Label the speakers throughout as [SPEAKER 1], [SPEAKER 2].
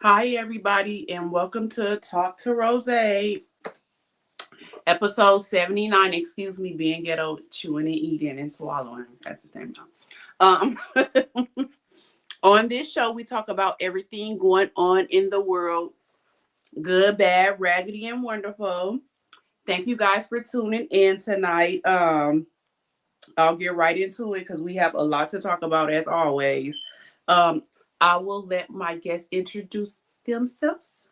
[SPEAKER 1] Hi, everybody, and welcome to Talk to Rose, episode 79. Excuse me, being ghetto, chewing and eating and swallowing at the same time. On this show, we talk about everything going on in the world, good, bad, raggedy, and wonderful. Thank you guys for tuning in tonight. I'll get right into it because we have a lot to talk about as always. I will let my guests introduce themselves.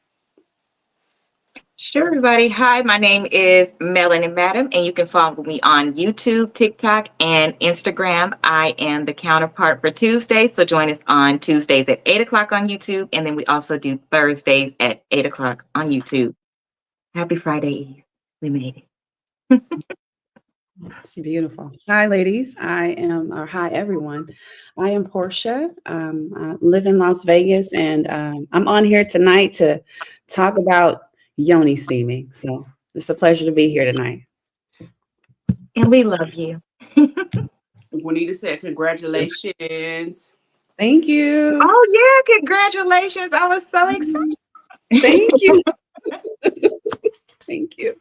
[SPEAKER 2] Sure, everybody. Hi, my name is Melanie Madam, and you can follow me on YouTube, TikTok, and Instagram. I am the counterpart for Tuesday, so join us on Tuesdays at 8 o'clock on YouTube, and then we also do Thursdays at 8 o'clock on YouTube. Happy Friday Eve. We made it.
[SPEAKER 3] It's beautiful. Hi, ladies. Hi, everyone. I am Portia. I live in Las Vegas, and I'm on here tonight to talk about yoni steaming. So it's a pleasure to be here tonight.
[SPEAKER 2] And we love you.
[SPEAKER 1] Juanita said, congratulations.
[SPEAKER 3] Thank you.
[SPEAKER 2] Oh, yeah. Congratulations. I was so excited.
[SPEAKER 3] Thank you. Thank you.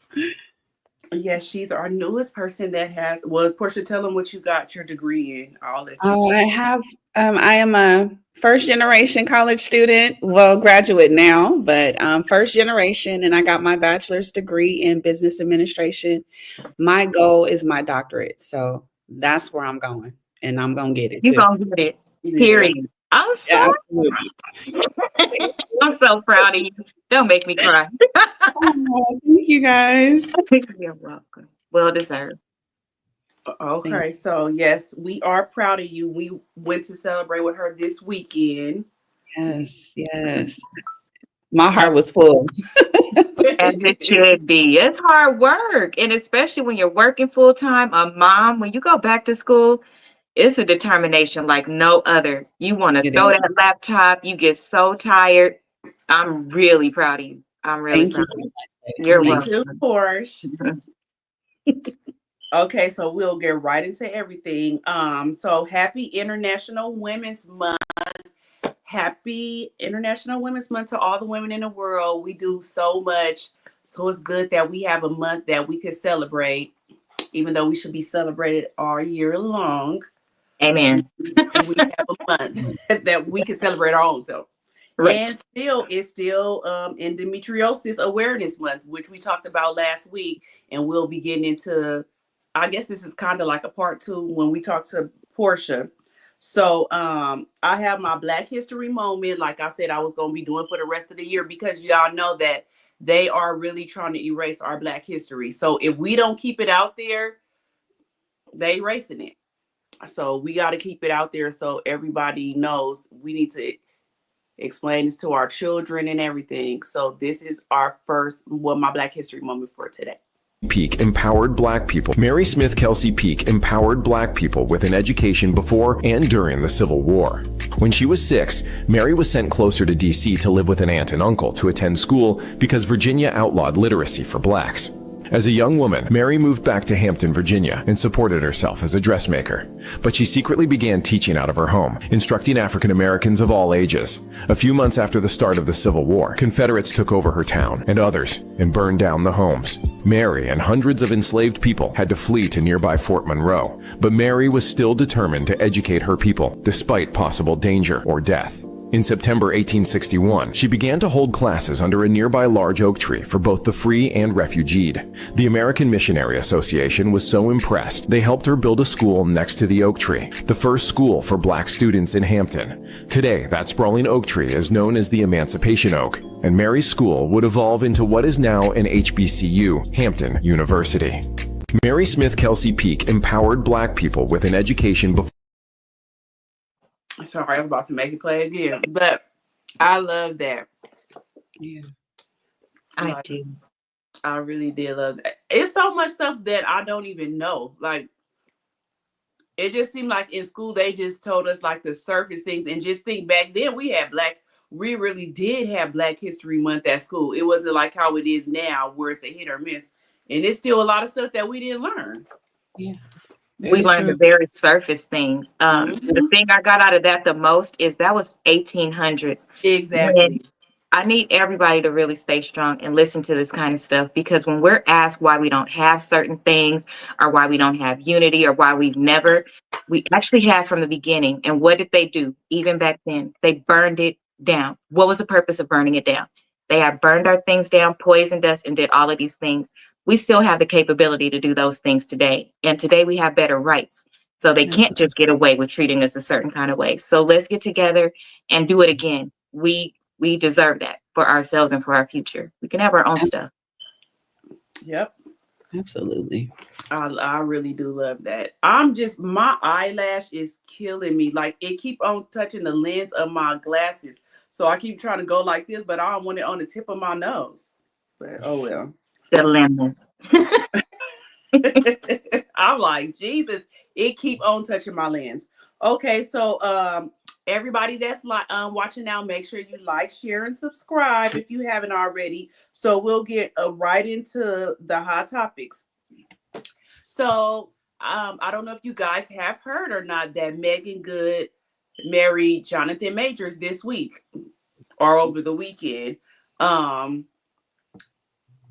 [SPEAKER 1] Yes, she's our newest person that has. Well, Portia, tell them what you got your degree in.
[SPEAKER 3] I am a first generation college student. Well, graduate now, but first generation, and I got my bachelor's degree in business administration. My goal is my doctorate, so that's where I'm going, and I'm gonna get it.
[SPEAKER 2] You're gonna get it. Period. I'm so I'm so proud of you. Don't make me cry.
[SPEAKER 3] Thank you, guys.
[SPEAKER 2] You're welcome. Well deserved.
[SPEAKER 1] Okay, so yes, we are proud of you. We went to celebrate with her this weekend.
[SPEAKER 3] Yes. My heart was full.
[SPEAKER 2] As it should be. It's hard work. And especially when you're working full time, a mom, when you go back to school, it's a determination like no other. You want to throw that laptop. You get so tired. I'm really proud of you. I'm really proud of you. You're welcome.
[SPEAKER 1] Porsche. Okay, so we'll get right into everything. So happy International Women's Month. Happy International Women's Month to all the women in the world. We do so much. So it's good that we have a month that we could celebrate, even though we should be celebrated all year long.
[SPEAKER 2] Amen.
[SPEAKER 1] We have a month that we can celebrate our own self. Right. And it's still Endometriosis Awareness Month, which we talked about last week. And we'll be getting into, I guess this is kind of like a part 2 when we talk to Portia. So I have my Black History moment, like I said, I was going to be doing for the rest of the year, because y'all know that they are really trying to erase our Black history. So if we don't keep it out there, they erasing it. So we got to keep it out there so everybody knows. We need to explain this to our children and everything. So this is our first, my Black History moment for today.
[SPEAKER 4] Peak empowered Black people. Mary Smith Kelsey Peak empowered Black people with an education before and during the Civil War. When she was 6, Mary was sent closer to D.C. to live with an aunt and uncle to attend school because Virginia outlawed literacy for Blacks. As a young woman, Mary moved back to Hampton, Virginia, and supported herself as a dressmaker. But she secretly began teaching out of her home, instructing African Americans of all ages. A few months after the start of the Civil War, Confederates took over her town and others and burned down the homes. Mary and hundreds of enslaved people had to flee to nearby Fort Monroe, but Mary was still determined to educate her people despite possible danger or death. In September 1861, she began to hold classes under a nearby large oak tree for both the free and refugeed. The American Missionary Association was so impressed, they helped her build a school next to the oak tree, the first school for black students in Hampton. Today, that sprawling oak tree is known as the Emancipation Oak, and Mary's school would evolve into what is now an HBCU, Hampton University. Mary Smith Kelsey Peak empowered black people with an education before.
[SPEAKER 1] Sorry, I'm about to make it play again, but I love that.
[SPEAKER 3] Yeah.
[SPEAKER 2] I do.
[SPEAKER 1] I really did love that. It's so much stuff that I don't even know. Like, it just seemed like in school they just told us like the surface things, and just think back then we really did have Black History Month at school. It wasn't like how it is now where it's a hit or miss, and it's still a lot of stuff that we didn't learn.
[SPEAKER 3] Yeah.
[SPEAKER 2] We learned the very surface things.
[SPEAKER 1] Mhm.
[SPEAKER 2] The thing I got out of that the most is that was 1800s.
[SPEAKER 1] Exactly.
[SPEAKER 2] I need everybody to really stay strong and listen to this kind of stuff, because when we're asked why we don't have certain things, or why we don't have unity, or why we actually have from the beginning. And what did they do? Even back then, they burned it down. What was the purpose of burning it down? They had burned our things down, poisoned us, and did all of these things. We still have the capability to do those things today. And today we have better rights. So they can't just get away with treating us a certain kind of way. So let's get together and do it again. We deserve that for ourselves and for our future. We can have our own stuff.
[SPEAKER 1] Yep.
[SPEAKER 3] Absolutely.
[SPEAKER 1] I really do love that. My eyelash is killing me. Like, it keep on touching the lens of my glasses. So I keep trying to go like this, but I don't want it on the tip of my nose. But oh well.
[SPEAKER 2] The lemons.
[SPEAKER 1] I'm like, Jesus, it keep on touching my lens. Okay, so everybody that's watching now, make sure you like, share, and subscribe if you haven't already. So we'll get right into the hot topics. So I don't know if you guys have heard or not that Megan Good married Jonathan Majors this week or over the weekend.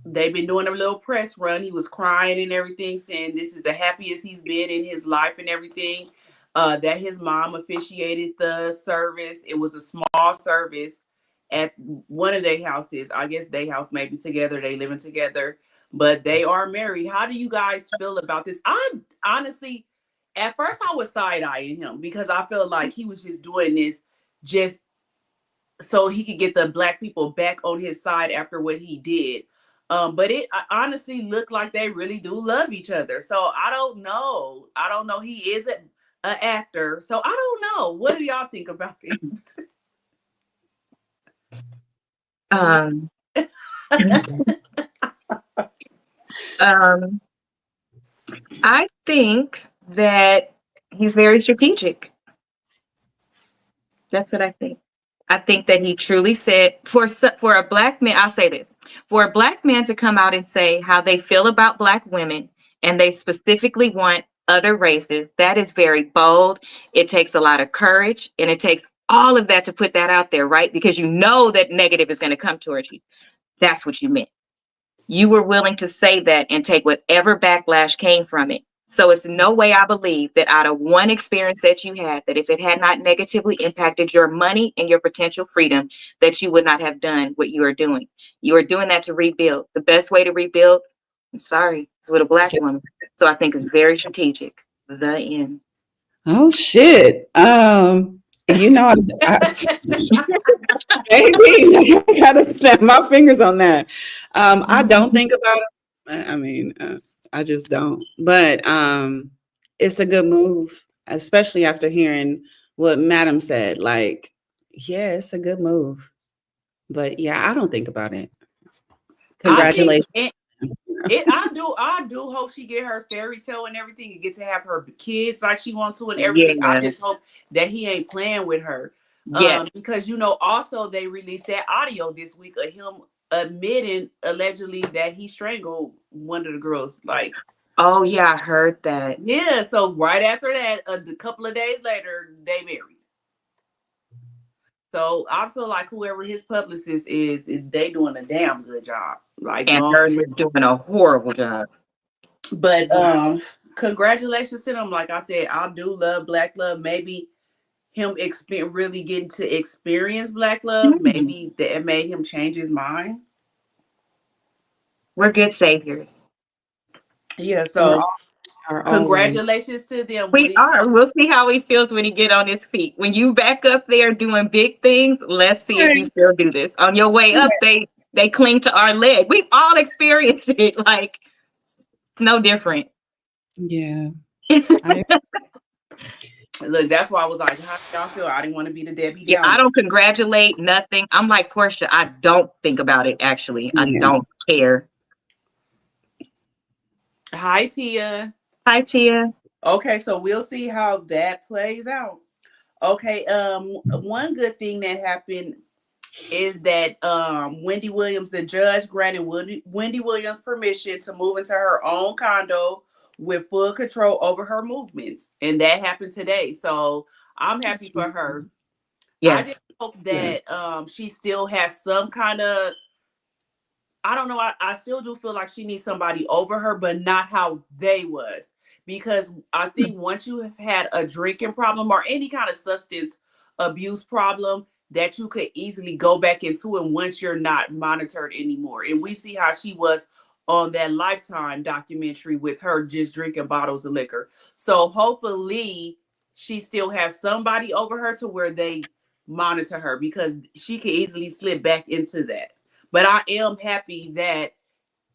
[SPEAKER 1] They've been doing a little press run. He was crying and everything, saying this is the happiest he's been in his life and everything. That his mom officiated the service. It was a small service at one of their houses. I guess they house maybe together. They living together, but they are married. How do you guys feel about this? I honestly, at first I was side-eyeing him because I felt like he was just doing this just so he could get the Black people back on his side after what he did. But it honestly looked like they really do love each other. So I don't know. He is an actor. So I don't know. What do y'all think about it?
[SPEAKER 2] I think that he's very strategic. That's what I think. I think that he truly said, for a Black man, I'll say this, for a Black man to come out and say how they feel about Black women, and they specifically want other races, that is very bold. It takes a lot of courage, and it takes all of that to put that out there, right? Because you know that negative is going to come towards you. That's what you meant. You were willing to say that and take whatever backlash came from it. So it's no way I believe that out of one experience that you had, that if it had not negatively impacted your money and your potential freedom, that you would not have done what you are doing. You are doing that to rebuild. The best way to rebuild, I'm sorry, is with a Black woman. So I think it's very strategic. The end.
[SPEAKER 3] Oh shit. Baby, I gotta snap my fingers on that. I don't think about it. I mean, I just don't. But it's a good move, especially after hearing what Madam said. Like, yeah, it's a good move. But yeah, I don't think about it. Congratulations.
[SPEAKER 1] I do hope she get her fairy tale and everything and get to have her kids like she wants to and everything. Yeah. I just hope that he ain't playing with her. Yeah. Because also they released that audio this week of him admitting allegedly that he strangled one of the girls. Like,
[SPEAKER 2] oh yeah, I heard that.
[SPEAKER 1] Yeah. So right after that, a couple of days later, they married. So I feel like whoever his publicist is they doing a damn good job. Like,
[SPEAKER 2] and her is doing a horrible job.
[SPEAKER 1] But congratulations to them. Like I said, I do love Black love. Maybe him really getting to experience Black love,
[SPEAKER 2] Mhm.
[SPEAKER 1] maybe that made him change his mind.
[SPEAKER 2] We're good saviors.
[SPEAKER 1] Yeah,
[SPEAKER 3] We're
[SPEAKER 1] so
[SPEAKER 3] all our own ways.
[SPEAKER 1] congratulations to them.
[SPEAKER 2] We are. We'll see how he feels when he get on his feet. When you back up there doing big things, let's see if you
[SPEAKER 3] Right.
[SPEAKER 2] still do this. On your way up, they cling to our leg. We've all experienced it. Like, no different.
[SPEAKER 3] Yeah.
[SPEAKER 1] Look, that's why I was like, how do y'all feel? I didn't want to be the Debbie
[SPEAKER 2] Yeah, I
[SPEAKER 1] Downer.
[SPEAKER 2] don't congratulate nothing. I'm like Portia. I don't think about it. Actually, I
[SPEAKER 3] Yeah.
[SPEAKER 2] don't care.
[SPEAKER 1] Hi, Tia.
[SPEAKER 2] Hi, Tia.
[SPEAKER 1] Okay, so we'll see how that plays out. Okay, one good thing that happened is that Wendy Williams, the judge, granted Wendy Williams permission to move into her own condo with full control over her movements, and that happened today. So I'm happy
[SPEAKER 3] That's
[SPEAKER 1] for
[SPEAKER 3] really
[SPEAKER 1] her.
[SPEAKER 3] good.
[SPEAKER 1] I
[SPEAKER 2] Yes.
[SPEAKER 1] just hope that she still has some kind of, I don't know. I still do feel like she needs somebody over her, but not how they was. Because I think once you have had a drinking problem or any kind of substance abuse problem, that you could easily go back into it once you're not monitored anymore. And we see how she was on that Lifetime documentary with her just drinking bottles of liquor. So hopefully she still has somebody over her to where they monitor her, because she could easily slip back into that. But I am happy that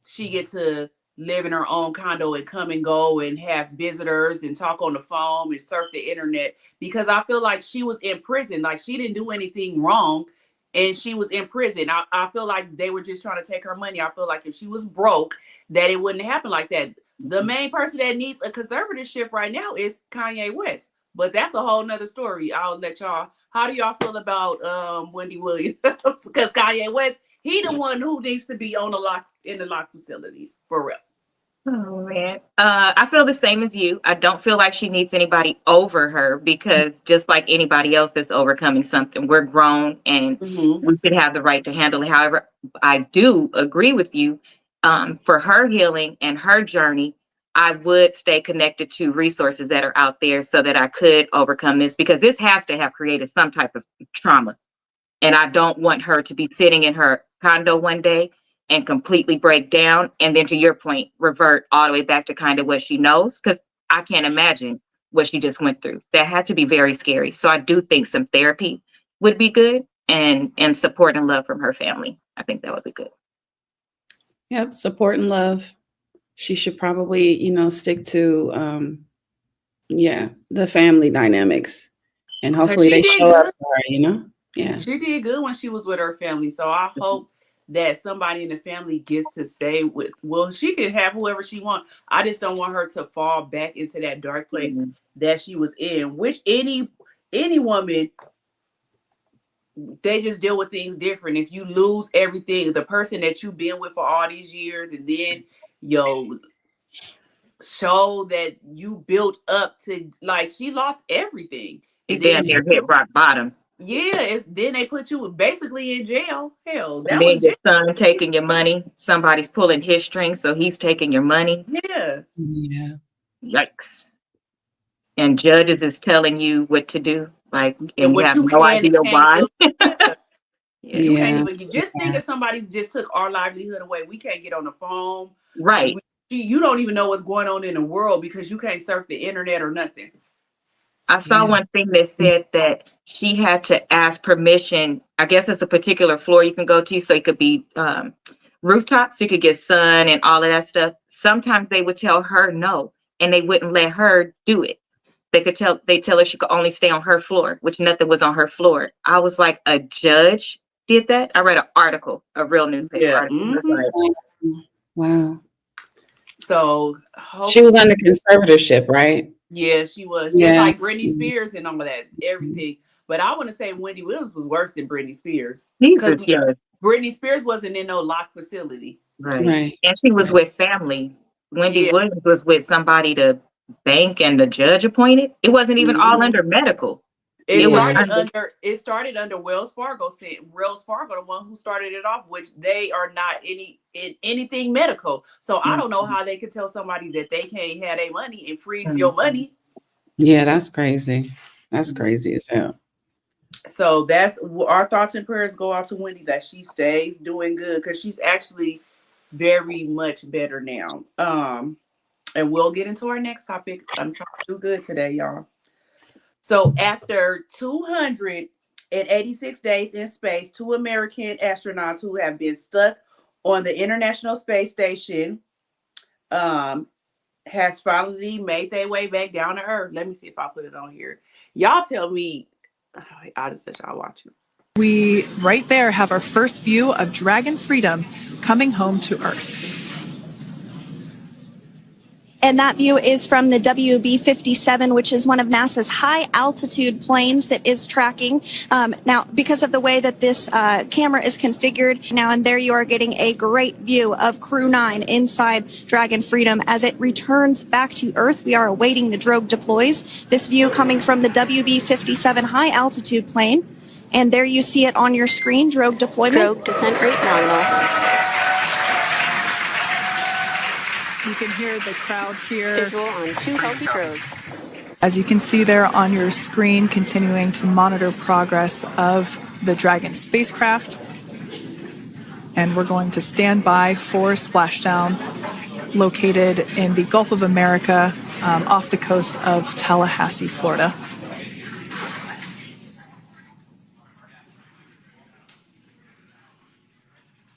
[SPEAKER 1] she gets to live in her own condo and come and go and have visitors and talk on the phone and surf the internet, because I feel like she was in prison. Like, she didn't do anything wrong and she was in prison. I feel like they were just trying to take her money. I feel like if she was broke, that it wouldn't happen like that. The main person that needs a conservatorship right now is Kanye West. But that's a whole nother story. I'll let y'all. How do y'all feel about Wendy Williams? Because Kanye West, he the one who needs to be on in the lock facility for real.
[SPEAKER 2] Oh man. I feel the same as you. I don't feel like she needs anybody over her, because just like anybody else that's overcoming something, we're grown and
[SPEAKER 1] Mm-hmm.
[SPEAKER 2] we should have the right to handle it. However, I do agree with you. For her healing and her journey, I would stay connected to resources that are out there so that I could overcome this, because this has to have created some type of trauma. And I don't want her to be sitting in her condo one day and completely break down. And then, to your point, revert all the way back to kind of what she knows. Because I can't imagine what she just went through. That had to be very scary. So I do think some therapy would be good, and support and love from her family. I think that would be good.
[SPEAKER 3] Yep. Support and love. She should probably, stick to, the family dynamics, and hopefully
[SPEAKER 1] she
[SPEAKER 3] they
[SPEAKER 1] did
[SPEAKER 3] show up
[SPEAKER 1] good.
[SPEAKER 3] for her, Yeah.
[SPEAKER 1] She did good when she was with her family. So I hope that somebody in the family gets to stay with. Well, she can have whoever she wants. I just don't want her to fall back into that dark place that she was in. Which any woman, they just deal with things different. If you lose everything, the person that you've been with for all these years, and then show that you built up to, like, she lost everything.
[SPEAKER 2] She
[SPEAKER 1] And then
[SPEAKER 2] damn near hit rock bottom.
[SPEAKER 1] then they put you basically in jail. Hell,
[SPEAKER 2] And
[SPEAKER 1] that
[SPEAKER 2] then
[SPEAKER 1] was
[SPEAKER 2] your
[SPEAKER 1] jail.
[SPEAKER 2] son taking your money. Somebody's pulling his strings, so he's taking your money.
[SPEAKER 1] Yeah.
[SPEAKER 3] Yeah.
[SPEAKER 2] Yikes. And judges is telling you what to do, like, and you
[SPEAKER 1] what
[SPEAKER 2] have
[SPEAKER 1] you
[SPEAKER 2] no
[SPEAKER 1] can and
[SPEAKER 2] idea
[SPEAKER 1] can't
[SPEAKER 2] why.
[SPEAKER 1] do. Yeah. You can't
[SPEAKER 3] Yeah.
[SPEAKER 1] even just think if somebody just took our livelihood away. We can't get on the phone.
[SPEAKER 2] Right.
[SPEAKER 1] You don't even know what's going on in the world because you can't surf the internet or nothing.
[SPEAKER 2] I saw
[SPEAKER 3] Yeah.
[SPEAKER 2] one thing that said that she had to ask permission. I guess it's a particular floor you can go to, so it could be rooftops. You could get sun and all of that stuff. Sometimes they would tell her no, and they wouldn't let her do it. They tell her she could only stay on her floor, which nothing was on her floor. I was like, a judge did that? I read an article, a real newspaper article. It was like,
[SPEAKER 3] Wow.
[SPEAKER 1] So
[SPEAKER 3] She was under conservatorship, right?
[SPEAKER 1] yeah, she was just like Britney Spears and all of that, everything. But I want to say Wendy Williams was worse than Britney Spears, because
[SPEAKER 2] Jesus, yes.
[SPEAKER 1] Britney Spears wasn't in no locked facility.
[SPEAKER 2] Right. And she was with family. Wendy Williams was with somebody the bank and the judge appointed. It wasn't even all under medical.
[SPEAKER 1] It started under Wells Fargo. Wells Fargo, the one who started it off, which they are not in anything medical. So I don't know how they could tell somebody that they can't have their money and freeze your money.
[SPEAKER 3] Yeah, that's crazy. That's crazy as hell.
[SPEAKER 1] So that's our thoughts and prayers go out to Wendy that she stays doing good because she's actually very much better now. And we'll get into our next topic. I'm trying to do good today, y'all. So after 286 days in space, 2 American astronauts who have been stuck on the International Space Station has finally made their way back down to Earth. Let me see if I put it on here. Y'all tell me. I'll just let y'all watch it.
[SPEAKER 5] We right there have our first view of Dragon Freedom coming home to Earth.
[SPEAKER 6] And that view is from the WB-57, which is one of NASA's high altitude planes that is tracking. Now, because of the way that this camera is configured, now and there you are getting a great view of Crew 9 inside Dragon Freedom as it returns back to Earth. We are awaiting the drogue deploys. This view coming from the WB-57 high altitude plane. And there you see it on your screen, drogue deployment.
[SPEAKER 7] Drogue descent rate nominal.
[SPEAKER 5] You can hear the crowd here.
[SPEAKER 7] Visual on 2 healthy drogues.
[SPEAKER 5] As you can see there on your screen, continuing to monitor progress of the Dragon spacecraft. And we're going to stand by for splashdown located in the Gulf of America off the coast of Tallahassee, Florida.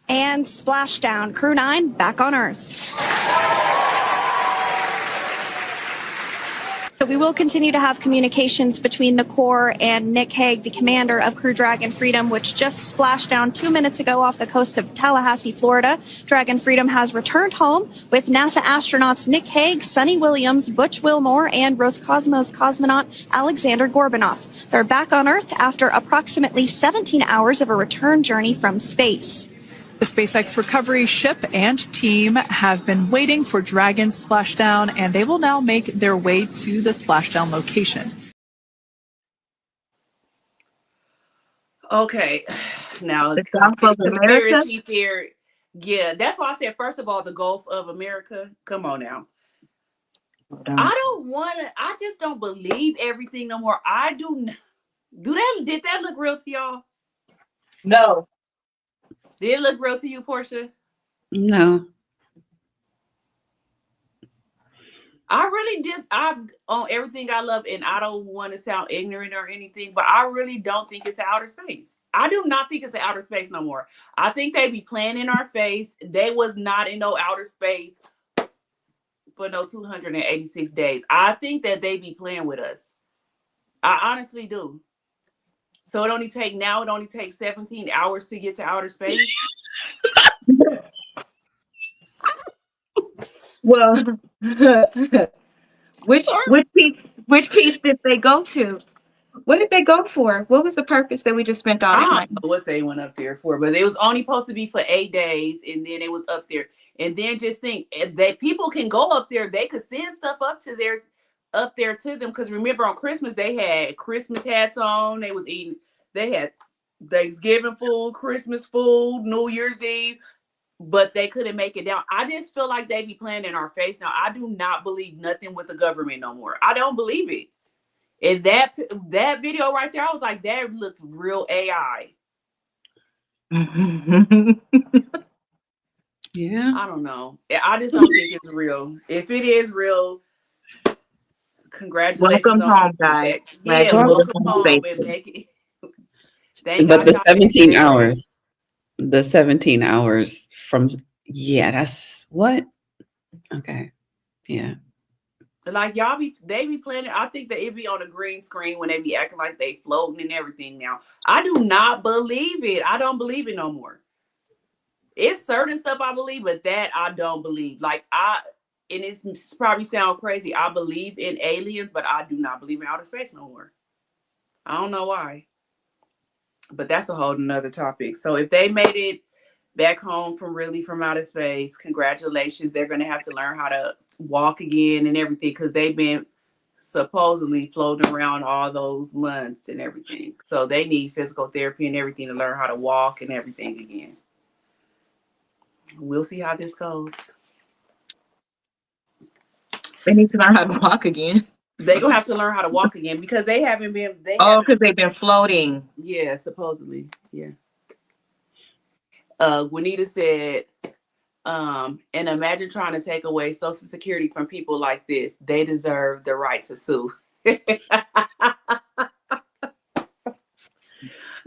[SPEAKER 6] And splashdown, Crew 9 back on Earth. So we will continue to have communications between the Corps and Nick Hague, the commander of Crew Dragon Freedom, which just splashed down 2 minutes ago off the coast of Tallahassee, Florida. Dragon Freedom has returned home with NASA astronauts Nick Hague, Sunny Williams, Butch Wilmore, and Roscosmos cosmonaut Alexander Gorbanov. They're back on Earth after approximately 17 hours of a return journey from space.
[SPEAKER 5] The SpaceX recovery ship and team have been waiting for Dragon's splashdown, and they will now make their way to the splashdown location.
[SPEAKER 1] Okay, now
[SPEAKER 2] The Gulf of
[SPEAKER 1] conspiracy theory. Yeah, that's why I said first of all the Gulf of America. Come on now. I just don't believe everything no more. I do. Did that look real to y'all?
[SPEAKER 2] No.
[SPEAKER 1] Did it look real to you, Portia?
[SPEAKER 3] No.
[SPEAKER 1] I on everything I love, and I don't want to sound ignorant or anything, but I really don't think it's outer space. I do not think it's outer space no more. I think they be playing in our face. They was not in no outer space for no 286 days. I think that they be playing with us. I honestly do. So it only takes 17 hours to get to outer space.
[SPEAKER 2] Well, which piece did they go to? What did they go for? What was the purpose that we just spent all this
[SPEAKER 1] I
[SPEAKER 2] money?
[SPEAKER 1] don't know what they went up there for, but it was only supposed to be for 8 days, and then it was up there. And then just think that people can go up there, they could send stuff up there to them. Because remember on Christmas, they had Christmas hats on, they had Thanksgiving food, Christmas food, New Year's Eve, but they couldn't make it down. I just feel like they be playing in our face. Now, I do not believe nothing with the government no more. I don't believe it. And that video right there, I was like, that looks real AI.
[SPEAKER 3] Yeah.
[SPEAKER 1] I don't know. I just don't think it's real. If it is real, congratulations.
[SPEAKER 2] Welcome home, guys.
[SPEAKER 1] Yeah, welcome home.
[SPEAKER 3] But the 17 hours, the 17 hours from, yeah, that's what? Okay. Yeah.
[SPEAKER 1] Like they be playing. I think that it be on a green screen when they be acting like they floating and everything now. I do not believe it. I don't believe it no more. It's certain stuff I believe, but that I don't believe. And it's probably sound crazy. I believe in aliens, but I do not believe in outer space no more. I don't know why. But that's a whole nother topic. So if they made it back home from outer space, congratulations. They're going to have to learn how to walk again and everything because they've been supposedly floating around all those months and everything. So they need physical therapy and everything to learn how to walk and everything again. We'll see how this goes.
[SPEAKER 2] They need to learn how to walk again.
[SPEAKER 1] They gonna have to learn how to walk again because they haven't been.
[SPEAKER 2] Oh, because they've been floating.
[SPEAKER 1] Yeah, supposedly. Yeah. Juanita said, and imagine trying to take away Social Security from people like this. They deserve the right to sue.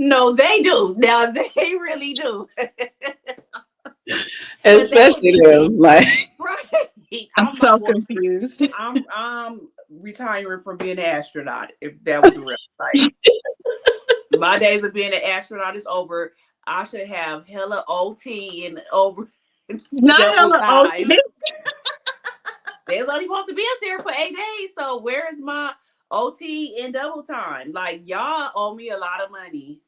[SPEAKER 1] No, they do. Now they really do.
[SPEAKER 3] Especially them. Like,
[SPEAKER 1] Right.
[SPEAKER 2] I'm so confused.
[SPEAKER 1] I'm retiring from being an astronaut. If that was real, like my days of being an astronaut is over. I should have hella OT and over
[SPEAKER 2] Not
[SPEAKER 1] double
[SPEAKER 2] hella
[SPEAKER 1] time.
[SPEAKER 2] OT.
[SPEAKER 1] There's only supposed to be up there for 8 days. So where is my OT and double time? Like y'all owe me a lot of money.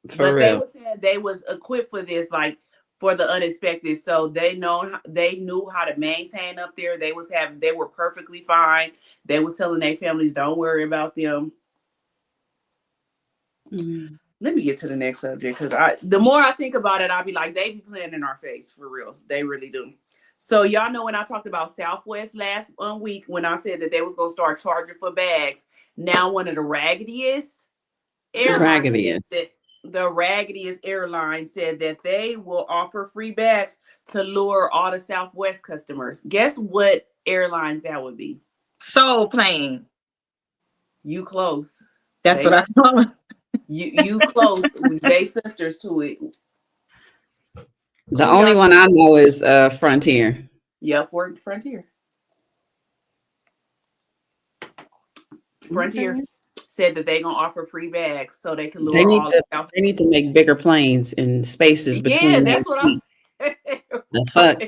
[SPEAKER 3] for
[SPEAKER 1] They
[SPEAKER 3] real.
[SPEAKER 1] were saying they was equipped for this, like for the unexpected. So they knew how to maintain up there. They were perfectly fine. They was telling their families, don't worry about them.
[SPEAKER 3] Mm.
[SPEAKER 1] Let me get to the next subject because the more I think about it, I'll be like, they be playing in our face for real. They really do. So y'all know when I talked about Southwest last week, when I said that they was gonna start charging for bags. Now one of the raggediest airlines, the raggediest airline said that they will offer free bags to lure all the Southwest customers. Guess what airlines that would be?
[SPEAKER 2] Soul Plane.
[SPEAKER 1] You close.
[SPEAKER 2] That's
[SPEAKER 1] They-
[SPEAKER 2] what I call it.
[SPEAKER 1] You close. They sisters to it.
[SPEAKER 3] The only one I know is Frontier.
[SPEAKER 1] Yep, Frontier. Frontier said that they gonna offer free bags so they can lure
[SPEAKER 3] They need
[SPEAKER 1] all
[SPEAKER 3] to
[SPEAKER 1] South.
[SPEAKER 3] they need to make bigger planes and spaces between
[SPEAKER 1] Yeah,
[SPEAKER 3] their
[SPEAKER 1] that's what I'm
[SPEAKER 3] seats.
[SPEAKER 1] saying.
[SPEAKER 3] The fuck?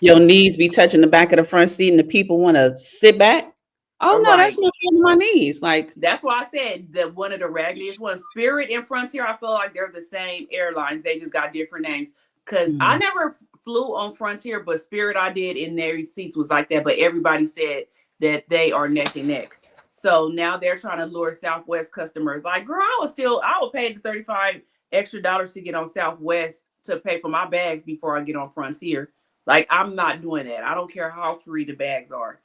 [SPEAKER 3] Your knees be touching the back of the front seat and the people want to sit back. Oh no, that's
[SPEAKER 1] Right.
[SPEAKER 3] not feeling my knees. Like,
[SPEAKER 1] That's why I said that one of the raggediest ones, Spirit and Frontier, I feel like they're the same airlines. They just got different names. Because I never flew on Frontier, but Spirit I did, and their seats was like that. But everybody said that they are neck and neck. So now they're trying to lure Southwest customers. Like, girl, I would pay the $35 extra to get on Southwest to pay for my bags before I get on Frontier. Like, I'm not doing that. I don't care how free the bags are.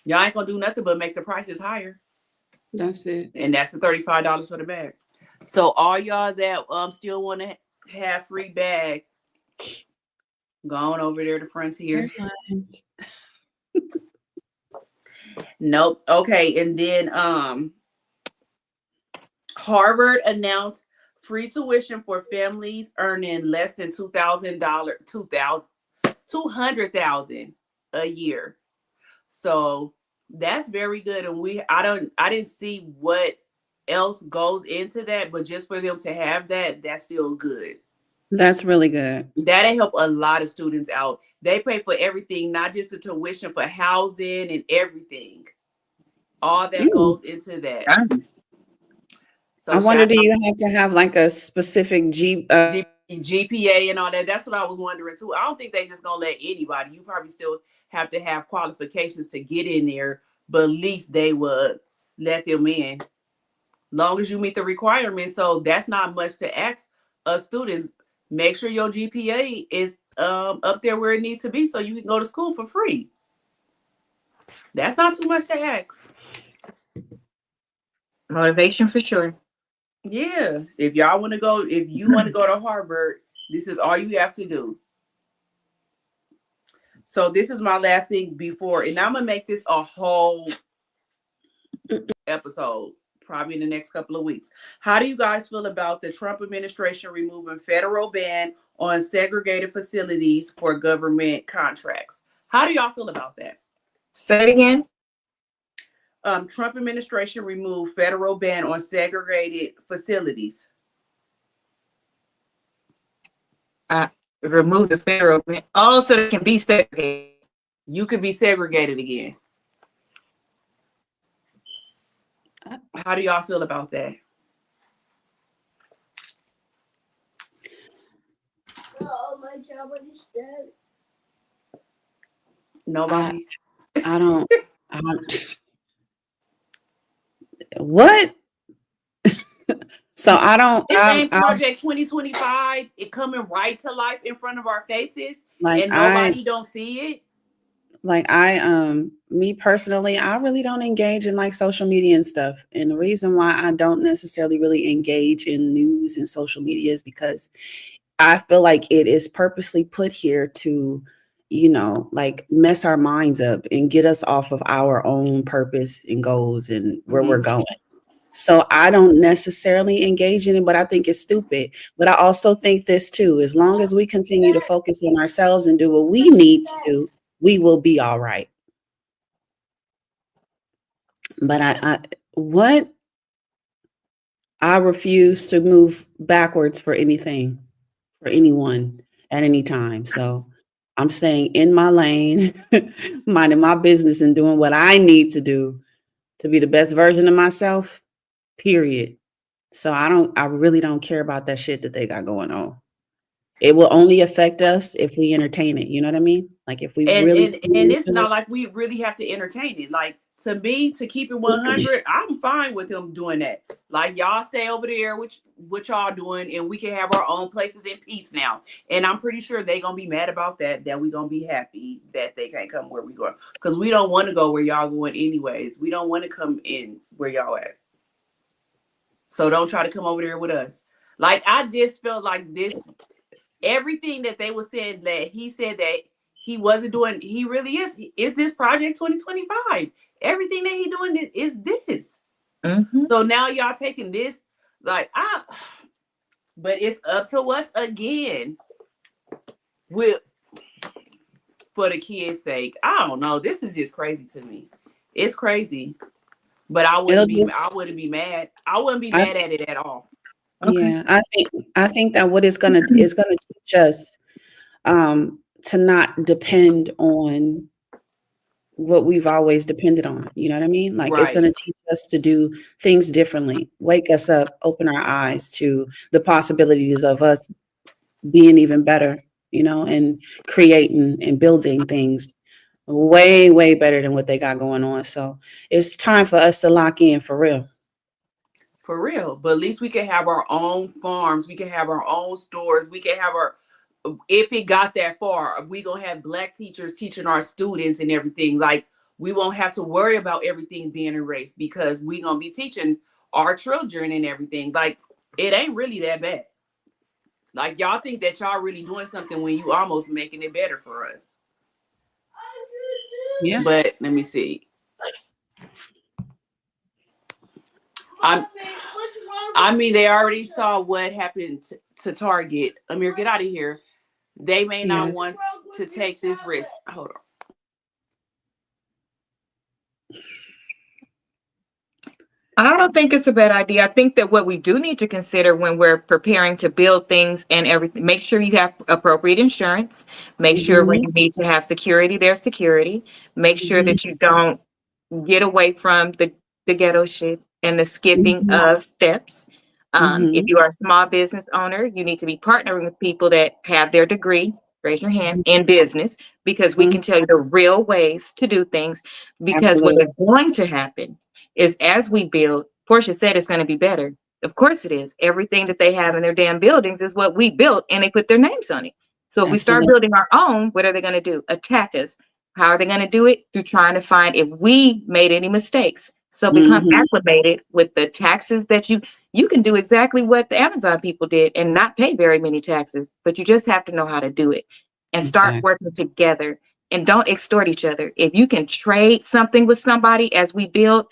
[SPEAKER 1] Y'all ain't gonna do nothing but make the prices higher.
[SPEAKER 3] that's it.
[SPEAKER 1] And that's the $35 for the bag. So all y'all that still want to have free bag, go on over there to Frontier.
[SPEAKER 3] Airlines.
[SPEAKER 1] Nope. Okay, and then Harvard announced free tuition for families earning less than $200,000 a year. So that's very good. And I didn't see what else goes into that, but just for them to have that, that's still good.
[SPEAKER 3] That's really good.
[SPEAKER 1] That'll help a lot of students out. They pay for everything, not just the tuition, for housing and everything. All that goes into that.
[SPEAKER 2] Nice.
[SPEAKER 1] So
[SPEAKER 3] I wonder, do you have to have like a specific
[SPEAKER 1] GPA and all that? That's what I was wondering too. I don't think they just gonna let anybody. You probably still have to have qualifications to get in there, but at least they would let them in. Long as you meet the requirements. So that's not much to ask of students. Make sure your GPA is up there where it needs to be so you can go to school for free. That's not too much to ask.
[SPEAKER 2] Motivation for sure.
[SPEAKER 1] Yeah. If you want to go to Harvard, this is all you have to do. So this is my last thing before, and I'm gonna make this a whole episode, probably in the next couple of weeks. How do you guys feel about the Trump administration removing federal ban on segregated facilities for government contracts? How do y'all feel about that?
[SPEAKER 2] Say it again.
[SPEAKER 1] Trump administration removed federal ban on segregated facilities.
[SPEAKER 2] Remove the federal ban. Oh, so it can be segregated.
[SPEAKER 1] You could be segregated again. How do y'all feel about that?
[SPEAKER 8] Oh, my job is dead.
[SPEAKER 1] Nobody.
[SPEAKER 3] I don't. What? So I don't.
[SPEAKER 1] This ain't Project 2025. It coming right to life in front of our faces,
[SPEAKER 3] like
[SPEAKER 1] and nobody don't see it.
[SPEAKER 3] Like me personally, I really don't engage in like social media and stuff. And the reason why I don't necessarily really engage in news and social media is because I feel like it is purposely put here to, like mess our minds up and get us off of our own purpose and goals and where we're going. So I don't necessarily engage in it, but I think it's stupid. But I also think this too, as long as we continue to focus on ourselves and do what we need to do, we will be all right. But I refuse to move backwards for anything, for anyone at any time. So I'm staying in my lane, minding my business and doing what I need to do to be the best version of myself, period. So I really don't care about that shit that they got going on. It will only affect us if we entertain it. You know what I mean? Like if we
[SPEAKER 1] And
[SPEAKER 3] really
[SPEAKER 1] and it's not like we really have to entertain it. Like to me, to keep it 100, I'm fine with him doing that. Like y'all stay over there, what y'all doing, and we can have our own places in peace now. And I'm pretty sure they gonna be mad about that. That we gonna be happy that they can't come where we going, because we don't want to go where y'all going anyways. We don't want to come in where y'all at. So don't try to come over there with us. Like I just felt like this. Everything that they were saying that he said that he wasn't doing, he really is this Project 2025. Everything that he doing is this.
[SPEAKER 2] Mm-hmm.
[SPEAKER 1] So now y'all taking this, like but it's up to us again for the kids' sake. I don't know. This is just crazy to me. It's crazy. But I wouldn't be mad. I wouldn't be mad at it at all.
[SPEAKER 2] Okay.
[SPEAKER 3] Yeah, I think that what is gonna teach us to not depend on what we've always depended on. You know what I mean? Like it's gonna teach us to do things differently, wake us up, open our eyes to the possibilities of us being even better, and creating and building things way, way better than what they got going on. So it's time for us to lock in for real.
[SPEAKER 1] For real. But at least we can have our own farms. We can have our own stores. We can have if it got that far, we going to have Black teachers teaching our students and everything. Like we won't have to worry about everything being erased because we going to be teaching our children and everything. Like it ain't really that bad. Like y'all think that y'all really doing something when you almost making it better for us.
[SPEAKER 3] Yeah.
[SPEAKER 1] But let me see. I mean, they already saw what happened to Target. Amir, get out of here. They may not want to take this risk. Hold on.
[SPEAKER 2] I don't think it's a bad idea. I think that what we do need to consider when we're preparing to build things and everything, make sure you have appropriate insurance. Make sure when you need to have security, there's security. Make sure that you don't get away from the ghetto shit and the skipping of steps. If you are a small business owner, you need to be partnering with people that have their degree, raise your hand, in business, because we can tell you the real ways to do things. Because what is going to happen is as we build, Portia said it's going to be better. Of course it is. Everything that they have in their damn buildings is what we built and they put their names on it. So if we start building our own, what are they going to do? Attack us. How are they going to do it? Through trying to find if we made any mistakes. So become acclimated with the taxes that you can do exactly what the Amazon people did and not pay very many taxes, but you just have to know how to do it and start working together and don't extort each other. If you can trade something with somebody as we build,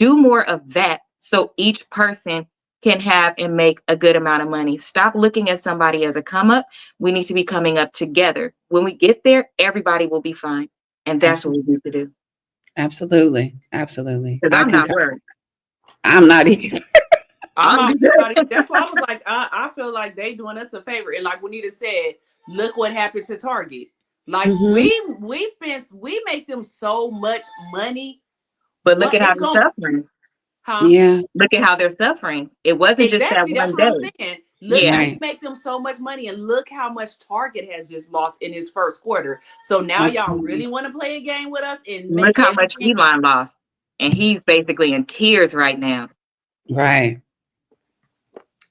[SPEAKER 2] do more of that so each person can have and make a good amount of money. Stop looking at somebody as a come up. We need to be coming up together. When we get there, everybody will be fine. And that's what we need to do.
[SPEAKER 3] Absolutely. Absolutely.
[SPEAKER 2] Because I'm not worried.
[SPEAKER 3] I'm not either.
[SPEAKER 1] That's why I was like, I feel like they doing us a favor. And like Juanita said, look what happened to Target. Like we make them so much money.
[SPEAKER 2] But look at how they're suffering.
[SPEAKER 1] Huh?
[SPEAKER 3] Yeah.
[SPEAKER 2] Look at how they're suffering. It wasn't just that
[SPEAKER 1] that's
[SPEAKER 2] one
[SPEAKER 1] what I'm
[SPEAKER 2] day.
[SPEAKER 1] saying. Look, we make them so much money, and look how much Target has just lost in his first quarter. So now y'all really want to play a game with us and
[SPEAKER 2] look how much Elon lost, and he's basically in tears right now.
[SPEAKER 3] Right.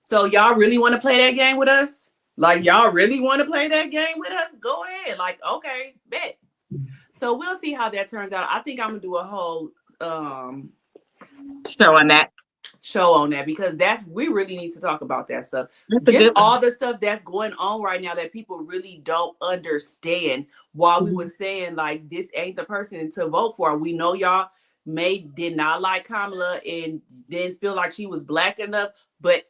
[SPEAKER 1] So y'all really want to play that game with us? Like y'all really want to play that game with us? Go ahead. Like okay, bet. So we'll see how that turns out. I think I'm gonna do a whole
[SPEAKER 2] So on that,
[SPEAKER 1] show on that because we really need to talk about that stuff.
[SPEAKER 2] that's a
[SPEAKER 1] Just
[SPEAKER 2] good one.
[SPEAKER 1] all the stuff that's going on right now that people really don't understand. While we
[SPEAKER 2] Mhm.
[SPEAKER 1] were saying like this ain't the person to vote for. We know y'all did not like Kamala and didn't feel like she was black enough. But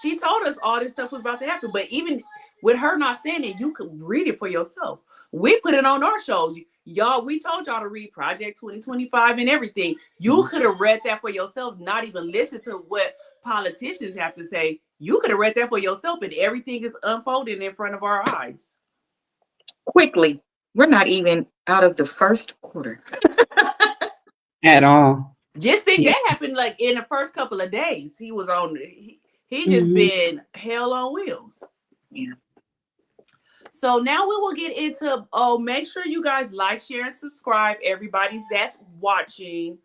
[SPEAKER 1] she told us all this stuff was about to happen. But even with her not saying it, you could read it for yourself. We put it on our shows. Y'all, we told y'all to read Project 2025 and everything. You could have read that for yourself, not even listen to what politicians have to say. You could have read that for yourself, and everything is unfolding in front of our eyes.
[SPEAKER 2] Quickly, we're not even out of the first quarter.
[SPEAKER 3] At all.
[SPEAKER 1] Just think
[SPEAKER 3] Yeah.
[SPEAKER 1] that happened like in the first couple of days. He was on. He just
[SPEAKER 3] Mhm.
[SPEAKER 1] been hell on wheels.
[SPEAKER 2] Yeah.
[SPEAKER 1] So now we will get into, make sure you guys like, share, and subscribe. Everybody that's watching.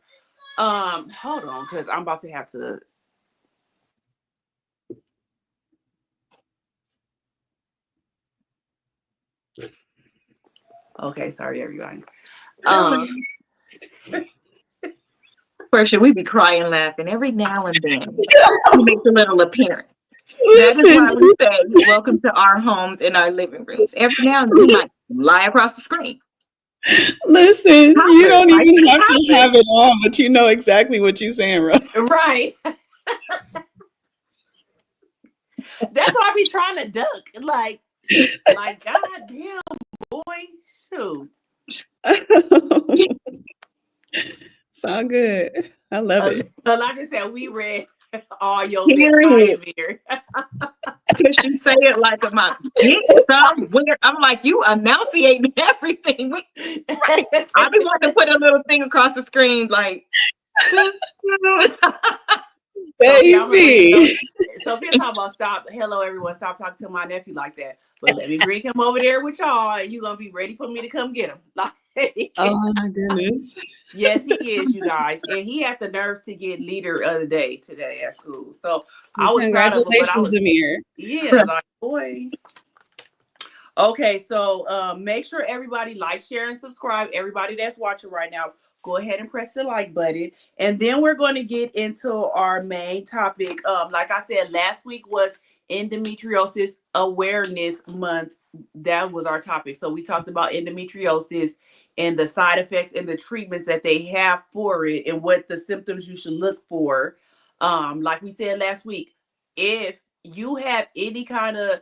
[SPEAKER 1] Hold on, because I'm about to have to. Okay, sorry, everybody.
[SPEAKER 2] Portia, we be crying, laughing every now and then. He makes a little appearance. That is why we say, welcome to our homes and our living rooms. Every now and then, he might lie across the screen.
[SPEAKER 3] Listen, you don't
[SPEAKER 2] Like,
[SPEAKER 3] even have to have it on, but you know exactly what you're saying, Ro.
[SPEAKER 1] Right. That's why I be trying to duck. Like, God damn, boy, shoot.
[SPEAKER 3] It's all good. I love it.
[SPEAKER 1] Like I said, we read all your lips. I am here.
[SPEAKER 2] Because you say it like a mom. I'm like, you enunciating everything. I be wanting to put a little thing across the screen, like.
[SPEAKER 3] Baby.
[SPEAKER 1] Sophia talking about stop. Hello, everyone. Stop talking to my nephew like that. But let me bring him over there with y'all, and you're gonna be ready for me to come get him.
[SPEAKER 3] Oh my goodness.
[SPEAKER 1] Yes, he is, you guys, and he had the nerves to get leader of the day today at school. So I was proud of him. But I was,
[SPEAKER 3] Zamir.
[SPEAKER 1] yeah, like boy. Okay, so make sure everybody like, share, and subscribe. Everybody that's watching right now, go ahead and press the like button. And then we're going to get into our main topic. Like I said, last week was Endometriosis Awareness Month. That was our topic. So we talked about endometriosis and the side effects and the treatments that they have for it and what the symptoms you should look for. Like we said last week, if you have any kind of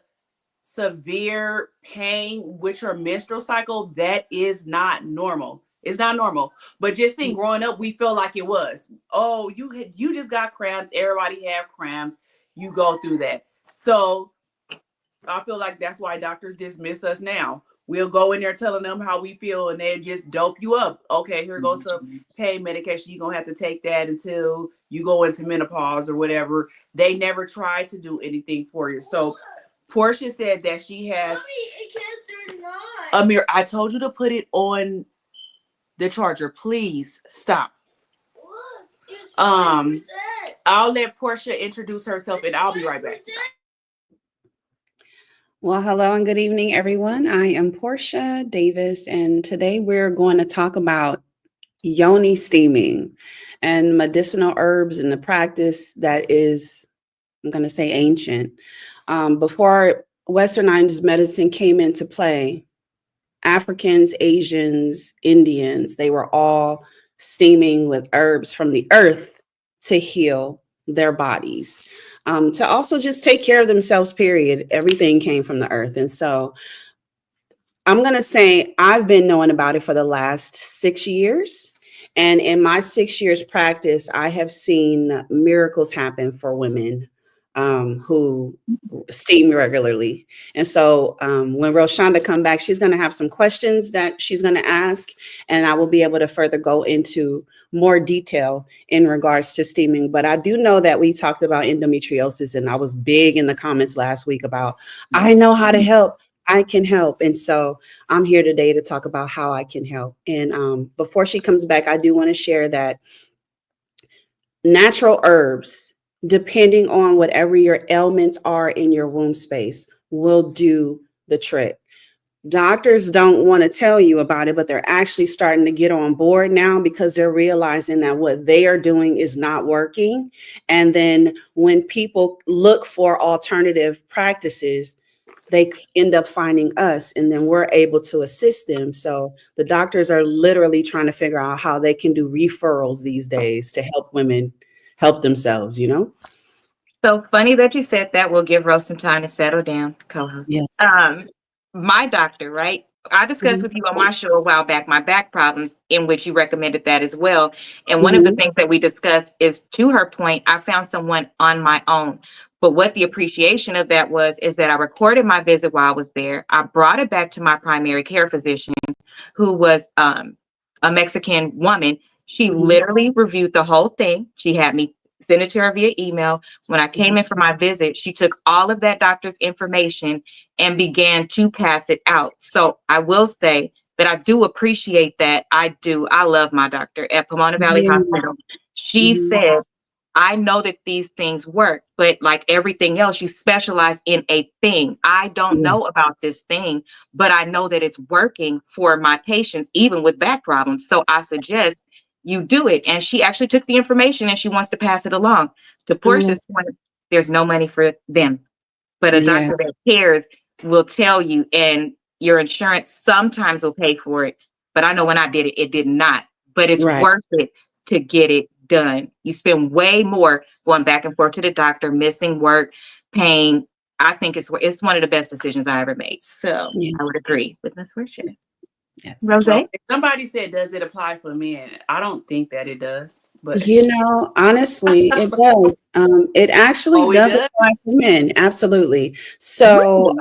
[SPEAKER 1] severe pain with your menstrual cycle, that is not normal. It's not normal. But just think, growing up, we felt like it was. Oh, you just got cramps. Everybody have cramps. You go through that. So I feel like that's why doctors dismiss us now. We'll go in there telling them how we feel, and they just dope you up. Okay, here goes some pain medication. You're going to have to take that until you go into menopause or whatever. They never try to do anything for you. So Portia said that she has. Amir, I told you to put it on the charger. Please stop. I'll let Portia introduce herself, and I'll be right back.
[SPEAKER 3] Well, hello and good evening, everyone. I am Portia Davis, and today we're going to talk about yoni steaming and medicinal herbs and the practice that is, I'm going to say, ancient. Before Westernized medicine came into play, Africans, Asians, Indians, they were all steaming with herbs from the earth to heal their bodies. To also just take care of themselves, period. Everything came from the earth. And so I'm going to say I've been knowing about it for the last 6 years. And in my 6 years practice, I have seen miracles happen for women who steam regularly. And so when Roshonda come back, she's going to have some questions that she's going to ask, and I will be able to further go into more detail in regards to steaming. But I do know that we talked about endometriosis, and I was big in the comments last week about, I know how to help. I can help. And so I'm here today to talk about how I can help. And before she comes back, I do want to share that natural herbs, depending on whatever your ailments are in your womb space, will do the trick. doctors don't want to tell you about it, but they're actually starting to get on board now because they're realizing that what they are doing is not working. And then when people look for alternative practices, they end up finding us, and then we're able to assist them. So the doctors are literally trying to figure out how they can do referrals these days to help women help themselves, you know?
[SPEAKER 2] So funny that you said that. We'll give Rose some time to settle down, co-host.
[SPEAKER 3] Yes.
[SPEAKER 2] My doctor, right? I discussed with you on my show a while back my back problems, in which you recommended that as well. And one of the things that we discussed is, to her point, I found someone on my own. But what the appreciation of that was is that I recorded my visit while I was there. I brought it back to my primary care physician, who was a Mexican woman. She literally reviewed the whole thing. She had me send it to her via email. When I came in for my visit, she took all of that doctor's information and began to pass it out. So I will say that I do appreciate that. I do. I love my doctor at Pomona Valley Hospital. She said, I know that these things work, but like everything else, you specialize in a thing. I don't know about this thing, but I know that it's working for my patients, even with back problems. So I suggest you do it. And she actually took the information and she wants to pass it along. To Portia's point, there's no money for them, but a doctor that cares will tell you, and your insurance sometimes will pay for it. But I know when I did it, it did not, but it's worth it to get it done. You spend way more going back and forth to the doctor, missing work, pain. I think it's one of the best decisions I ever made. So I would agree with Ms. Worship.
[SPEAKER 3] Yes.
[SPEAKER 2] Rose?
[SPEAKER 1] So if somebody said, does it apply for men? I don't think that it does. But
[SPEAKER 3] You know, honestly, it does. It actually
[SPEAKER 1] it
[SPEAKER 3] does
[SPEAKER 1] does?
[SPEAKER 3] apply to men. Absolutely. So,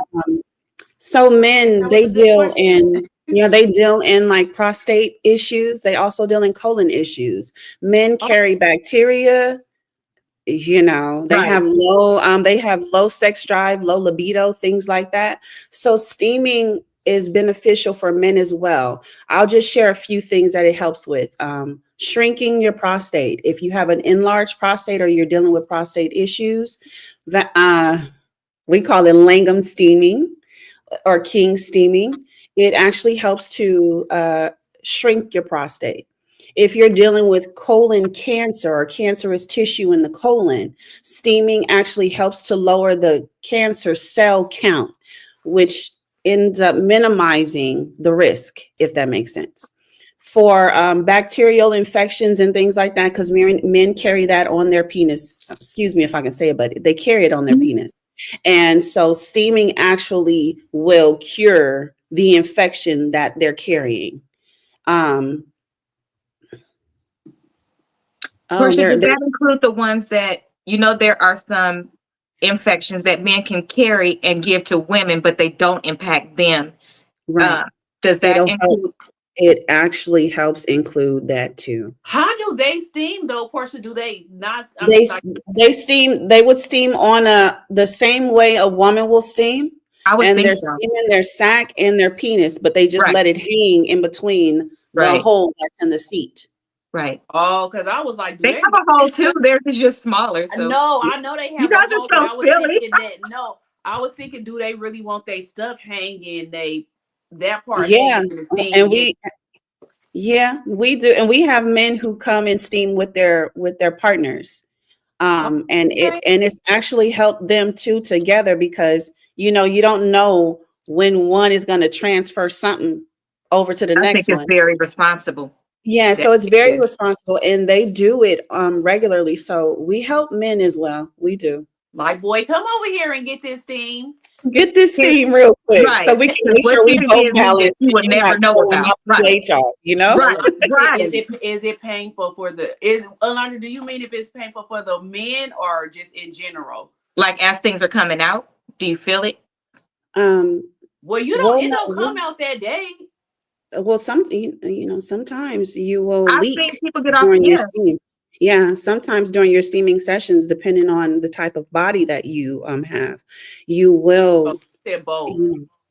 [SPEAKER 3] so men,
[SPEAKER 1] That was
[SPEAKER 3] they
[SPEAKER 1] a good
[SPEAKER 3] deal
[SPEAKER 1] question.
[SPEAKER 3] in, they deal in like prostate issues. They also deal in colon issues. Men carry bacteria. You know, they have low sex drive, low libido, things like that. So steaming is beneficial for men as well. I'll just share a few things that it helps with. Shrinking your prostate. If you have an enlarged prostate or you're dealing with prostate issues, that we call it Langham steaming or king steaming. It actually helps to shrink your prostate. If you're dealing with colon cancer or cancerous tissue in the colon, steaming actually helps to lower the cancer cell count, which ends up minimizing the risk, if that makes sense. For bacterial infections and things like that, because men carry that on their penis. Excuse me if I can say it, but they carry it on their penis. And so steaming actually will cure the infection that they're carrying.
[SPEAKER 2] Portia, does that include the ones that, there are some infections that men can carry and give to women, but they don't impact them?
[SPEAKER 3] Right.
[SPEAKER 2] Does that include?
[SPEAKER 3] It actually helps include that too.
[SPEAKER 1] How do they steam though, Portia? Do they not?
[SPEAKER 3] They steam. They would steam on the same way a woman will steam.
[SPEAKER 2] I would think
[SPEAKER 3] they're
[SPEAKER 2] so.
[SPEAKER 3] steaming their sac and their penis, but they just let it hang in between the hole that's in the seat.
[SPEAKER 2] Right.
[SPEAKER 1] Oh, because I was like,
[SPEAKER 2] they have a hole too. Theirs is just smaller. So.
[SPEAKER 1] No, I know they have
[SPEAKER 2] you guys
[SPEAKER 1] a hole.
[SPEAKER 2] Are so
[SPEAKER 1] I was
[SPEAKER 2] silly.
[SPEAKER 1] thinking that I was thinking, do they really want their stuff hanging? That part.
[SPEAKER 3] Yeah,
[SPEAKER 1] and
[SPEAKER 3] we do, and we have men who come and steam with their partners, and it's actually helped them two together because you don't know when one is going to transfer something over to the next one.
[SPEAKER 2] It's very responsible.
[SPEAKER 3] Yeah, so it's very responsible, and they do it regularly. So we help men as well. We do.
[SPEAKER 1] Like, boy, come over here and get this steam.
[SPEAKER 3] Get this steam real quick, so we can make sure we both balance.
[SPEAKER 2] You would never know about.
[SPEAKER 3] Right.
[SPEAKER 2] Right.
[SPEAKER 1] Is it painful for Alondra? Do you mean if it's painful for the men or just in general?
[SPEAKER 2] Like as things are coming out, do you feel it?
[SPEAKER 1] Well, it don't come out that day.
[SPEAKER 3] Well, sometimes you will leak
[SPEAKER 2] people get off
[SPEAKER 3] during your steam. Yeah, sometimes during your steaming sessions, depending on the type of body that you have, you will.
[SPEAKER 1] They're both.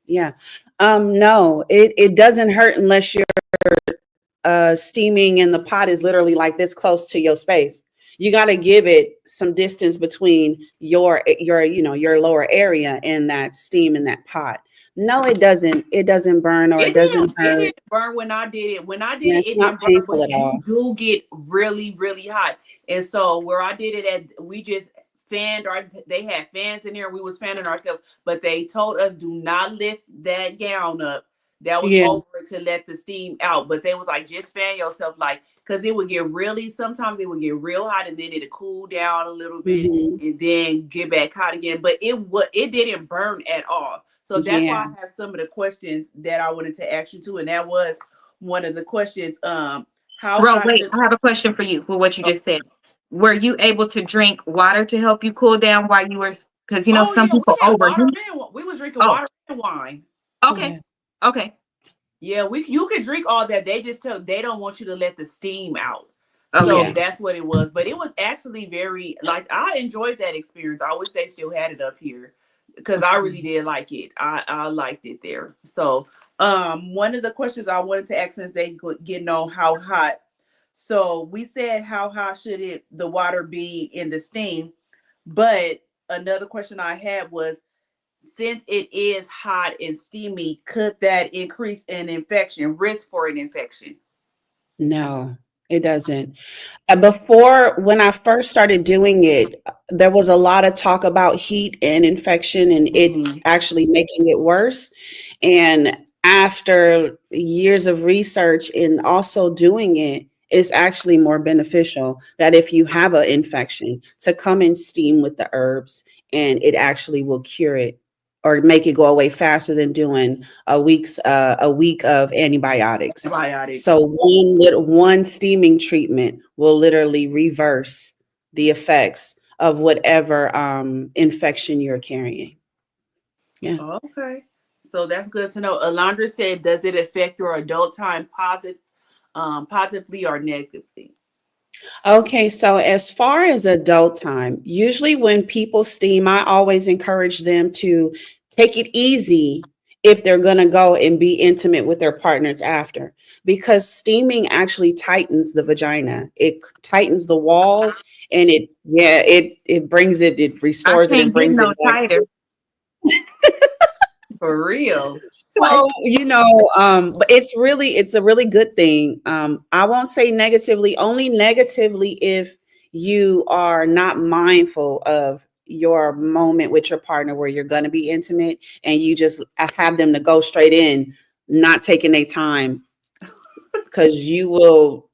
[SPEAKER 3] Yeah. No, it doesn't hurt unless you're steaming and the pot is literally like this close to your space. You got to give it some distance between your lower area and that steam in that pot. No, it doesn't. It doesn't burn or it doesn't
[SPEAKER 1] It
[SPEAKER 3] hurt.
[SPEAKER 1] didn't burn when I did it. When I did
[SPEAKER 3] Yeah,
[SPEAKER 1] it,
[SPEAKER 3] it's
[SPEAKER 1] it
[SPEAKER 3] not
[SPEAKER 1] didn't burn,
[SPEAKER 3] painful
[SPEAKER 1] but
[SPEAKER 3] at
[SPEAKER 1] you
[SPEAKER 3] all.
[SPEAKER 1] do get really, really hot. And so where I did it at, we just fanned our. They had fans in there. We was fanning ourselves, but they told us do not lift that gown up. That was
[SPEAKER 3] Yeah.
[SPEAKER 1] over to let the steam out. But they was like, just fan yourself, like, because it would get really. Sometimes it would get real hot, and then it'd cool down a little bit,
[SPEAKER 3] Mhm.
[SPEAKER 1] and then get back hot again. But it didn't burn at all. So that's why
[SPEAKER 3] Yeah.
[SPEAKER 1] I have some of the questions that I wanted to ask you too, and that was one of the questions. How
[SPEAKER 2] Ro,
[SPEAKER 1] hot?
[SPEAKER 2] wait, I have a question for you for what you
[SPEAKER 1] Oh,
[SPEAKER 2] just said. Were you able to drink water to help you cool down while you were, because you know
[SPEAKER 1] oh
[SPEAKER 2] some
[SPEAKER 1] yeah, we
[SPEAKER 2] people
[SPEAKER 1] had water
[SPEAKER 2] overheat.
[SPEAKER 1] and we was drinking
[SPEAKER 2] Oh,
[SPEAKER 1] water and wine.
[SPEAKER 2] okay, okay,
[SPEAKER 1] Yeah, you can drink all that. They just they don't want you to let the steam out.
[SPEAKER 2] okay.
[SPEAKER 1] So
[SPEAKER 3] Yeah.
[SPEAKER 1] that's what it was. But it was actually very like I enjoyed that experience. I wish they still had it up here because I really did like it. I liked it there. So one of the questions I wanted to ask since they getting on how hot. So we said how hot should the water be in the steam? But another question I had was since it is hot and steamy, could that increase an infection, risk for an infection?
[SPEAKER 3] No, it doesn't. Before, when I first started doing it, there was a lot of talk about heat and infection and it
[SPEAKER 1] Mhm.
[SPEAKER 3] actually making it worse. And after years of research and also doing it, it's actually more beneficial that if you have an infection to come and steam with the herbs and it actually will cure it or make it go away faster than doing a week of antibiotics.
[SPEAKER 1] Antibiotics.
[SPEAKER 3] So one steaming treatment will literally reverse the effects of whatever infection you're carrying. Yeah.
[SPEAKER 1] Okay. So that's good to know. Alondra said, does it affect your adult time positively or negatively?
[SPEAKER 3] Okay, so as far as adult time, usually when people steam, I always encourage them to take it easy if they're going to go and be intimate with their partners after, because steaming actually tightens the vagina. It tightens the walls and it brings it, it
[SPEAKER 2] I
[SPEAKER 3] restores it and
[SPEAKER 2] can't get
[SPEAKER 3] brings it
[SPEAKER 2] no
[SPEAKER 3] back
[SPEAKER 2] tighter.
[SPEAKER 3] to.
[SPEAKER 1] For real.
[SPEAKER 3] So, but it's a really good thing. I won't say negatively, only negatively if you are not mindful of your moment with your partner where you're going to be intimate and you just have them to go straight in, not taking their time because you will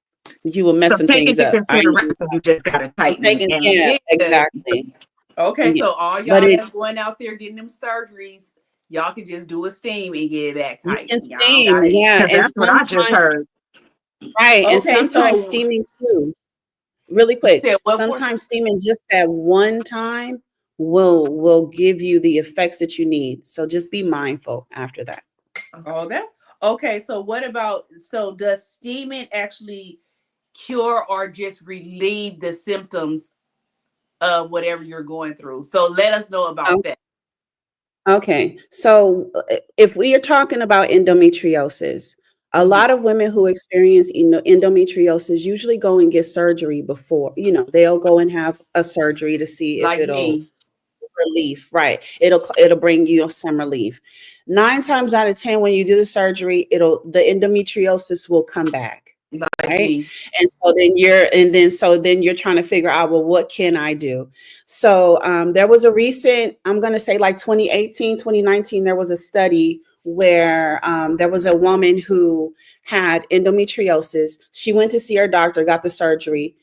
[SPEAKER 3] mess
[SPEAKER 2] So
[SPEAKER 3] some
[SPEAKER 2] take
[SPEAKER 3] things
[SPEAKER 2] into
[SPEAKER 3] up.
[SPEAKER 2] consideration, you just gotta tighten it. And
[SPEAKER 3] Yeah,
[SPEAKER 1] Yeah.
[SPEAKER 3] exactly.
[SPEAKER 1] Okay,
[SPEAKER 3] Yeah.
[SPEAKER 1] so all
[SPEAKER 3] But
[SPEAKER 1] y'all that's going out there getting them surgeries, y'all can just do a steam and get it back
[SPEAKER 3] you
[SPEAKER 1] tight.
[SPEAKER 3] can
[SPEAKER 1] Y'all don't
[SPEAKER 3] steam,
[SPEAKER 1] gotta.
[SPEAKER 3] yeah.
[SPEAKER 2] because
[SPEAKER 3] And
[SPEAKER 2] that's what I just
[SPEAKER 3] sometimes,
[SPEAKER 2] heard.
[SPEAKER 3] right. And
[SPEAKER 1] Okay,
[SPEAKER 3] sometimes
[SPEAKER 1] so
[SPEAKER 3] steaming too. Really
[SPEAKER 1] you
[SPEAKER 3] quick,
[SPEAKER 1] said what portion?
[SPEAKER 3] sometimes steaming just that one time will give you the effects that you need. So just be mindful after that.
[SPEAKER 1] Oh, that's okay. So what about does steaming actually cure or just relieve the symptoms of whatever you're going through? So let us know about
[SPEAKER 3] Oh,
[SPEAKER 1] that.
[SPEAKER 3] okay. So if we are talking about endometriosis, a
[SPEAKER 1] Mhm.
[SPEAKER 3] lot of women who experience endometriosis usually go and get surgery before, they'll go and have a surgery to see if
[SPEAKER 1] Like
[SPEAKER 3] it'll
[SPEAKER 1] me.
[SPEAKER 3] relief, right? It'll bring you some relief. 9 times out of 10, when you do the surgery, the endometriosis will come back,
[SPEAKER 1] Like
[SPEAKER 3] right?
[SPEAKER 1] me.
[SPEAKER 3] And so then you're trying to figure out, well, what can I do? So there was a recent, I'm going to say like 2018, 2019, there was a study where there was a woman who had endometriosis. She went to see her doctor, got the surgery.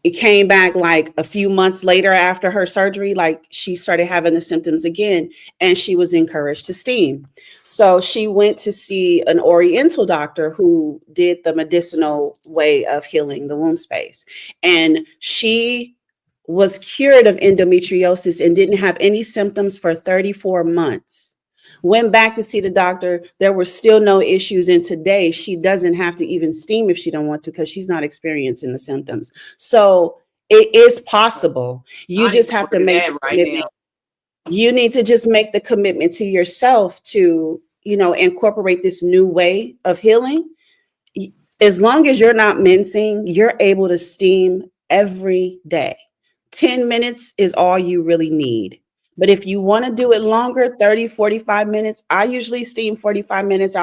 [SPEAKER 3] It came back like a few months later after her surgery, like she started having the symptoms again, and she was encouraged to steam. So she went to see an Oriental doctor who did the medicinal way of healing the womb space. And she was cured of endometriosis and didn't have any symptoms for 34 months. Went back to see the doctor. There were still no issues. And today she doesn't have to even steam if she don't want to because she's not experiencing the symptoms. So it is possible. You
[SPEAKER 1] I need
[SPEAKER 3] just
[SPEAKER 1] to
[SPEAKER 3] have to
[SPEAKER 1] order
[SPEAKER 3] make
[SPEAKER 1] that
[SPEAKER 3] the
[SPEAKER 1] right
[SPEAKER 3] commitment.
[SPEAKER 1] now.
[SPEAKER 3] You need to just make the commitment to yourself to, incorporate this new way of healing. As long as you're not mincing, you're able to steam every day. 10 minutes is all you really need. But if you want to do it longer, 30, 45 minutes, I usually steam 45 minutes.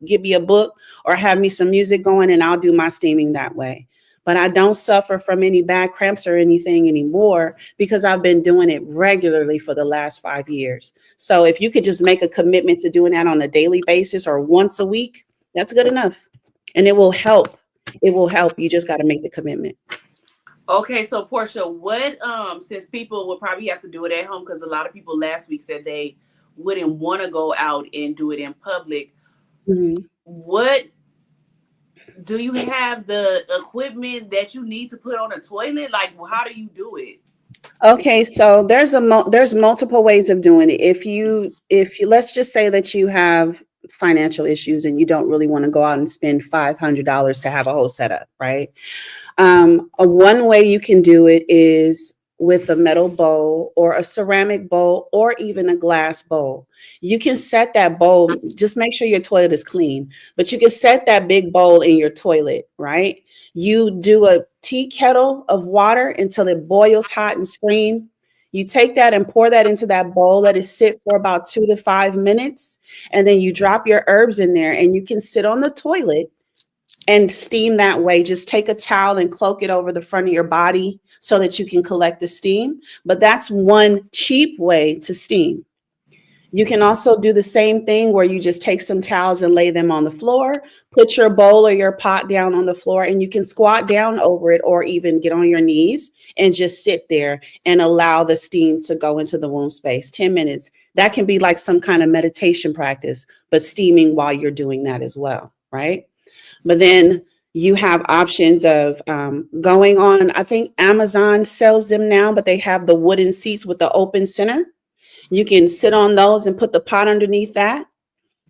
[SPEAKER 3] Give me a book or have me some music going and I'll do my steaming that way. But I don't suffer from any back cramps or anything anymore because I've been doing it regularly for the last 5 years. So if you could just make a commitment to doing that on a daily basis or once a week, that's good enough. And it will help. It will help. You just got to make the commitment.
[SPEAKER 1] Okay, so Portia, what since people will probably have to do it at home because a lot of people last week said they wouldn't want to go out and do it in public.
[SPEAKER 3] Mm-hmm.
[SPEAKER 1] What do you have the equipment that you need to put on a toilet? Like, how do you do it?
[SPEAKER 3] Okay, so there's multiple ways of doing it. If you let's just say that you have financial issues and you don't really want to go out and spend $500 to have a whole setup, right? One way you can do it is with a metal bowl or a ceramic bowl or even a glass bowl. You can set that bowl, just make sure your toilet is clean, but you can set that big bowl in your toilet, right? You do a tea kettle of water until it boils hot and scream. You take that and pour that into that bowl, let it sit for about 2 to 5 minutes, and then you drop your herbs in there and you can sit on the toilet and steam that way. Just take a towel and cloak it over the front of your body so that you can collect the steam. But that's one cheap way to steam. You can also do the same thing where you just take some towels and lay them on the floor, put your bowl or your pot down on the floor, and you can squat down over it or even get on your knees and just sit there and allow the steam to go into the womb space. 10 minutes. That can be like some kind of meditation practice, but steaming while you're doing that as well, right? But then you have options of going on, I think Amazon sells them now, but they have the wooden seats with the open center. You can sit on those and put the pot underneath that.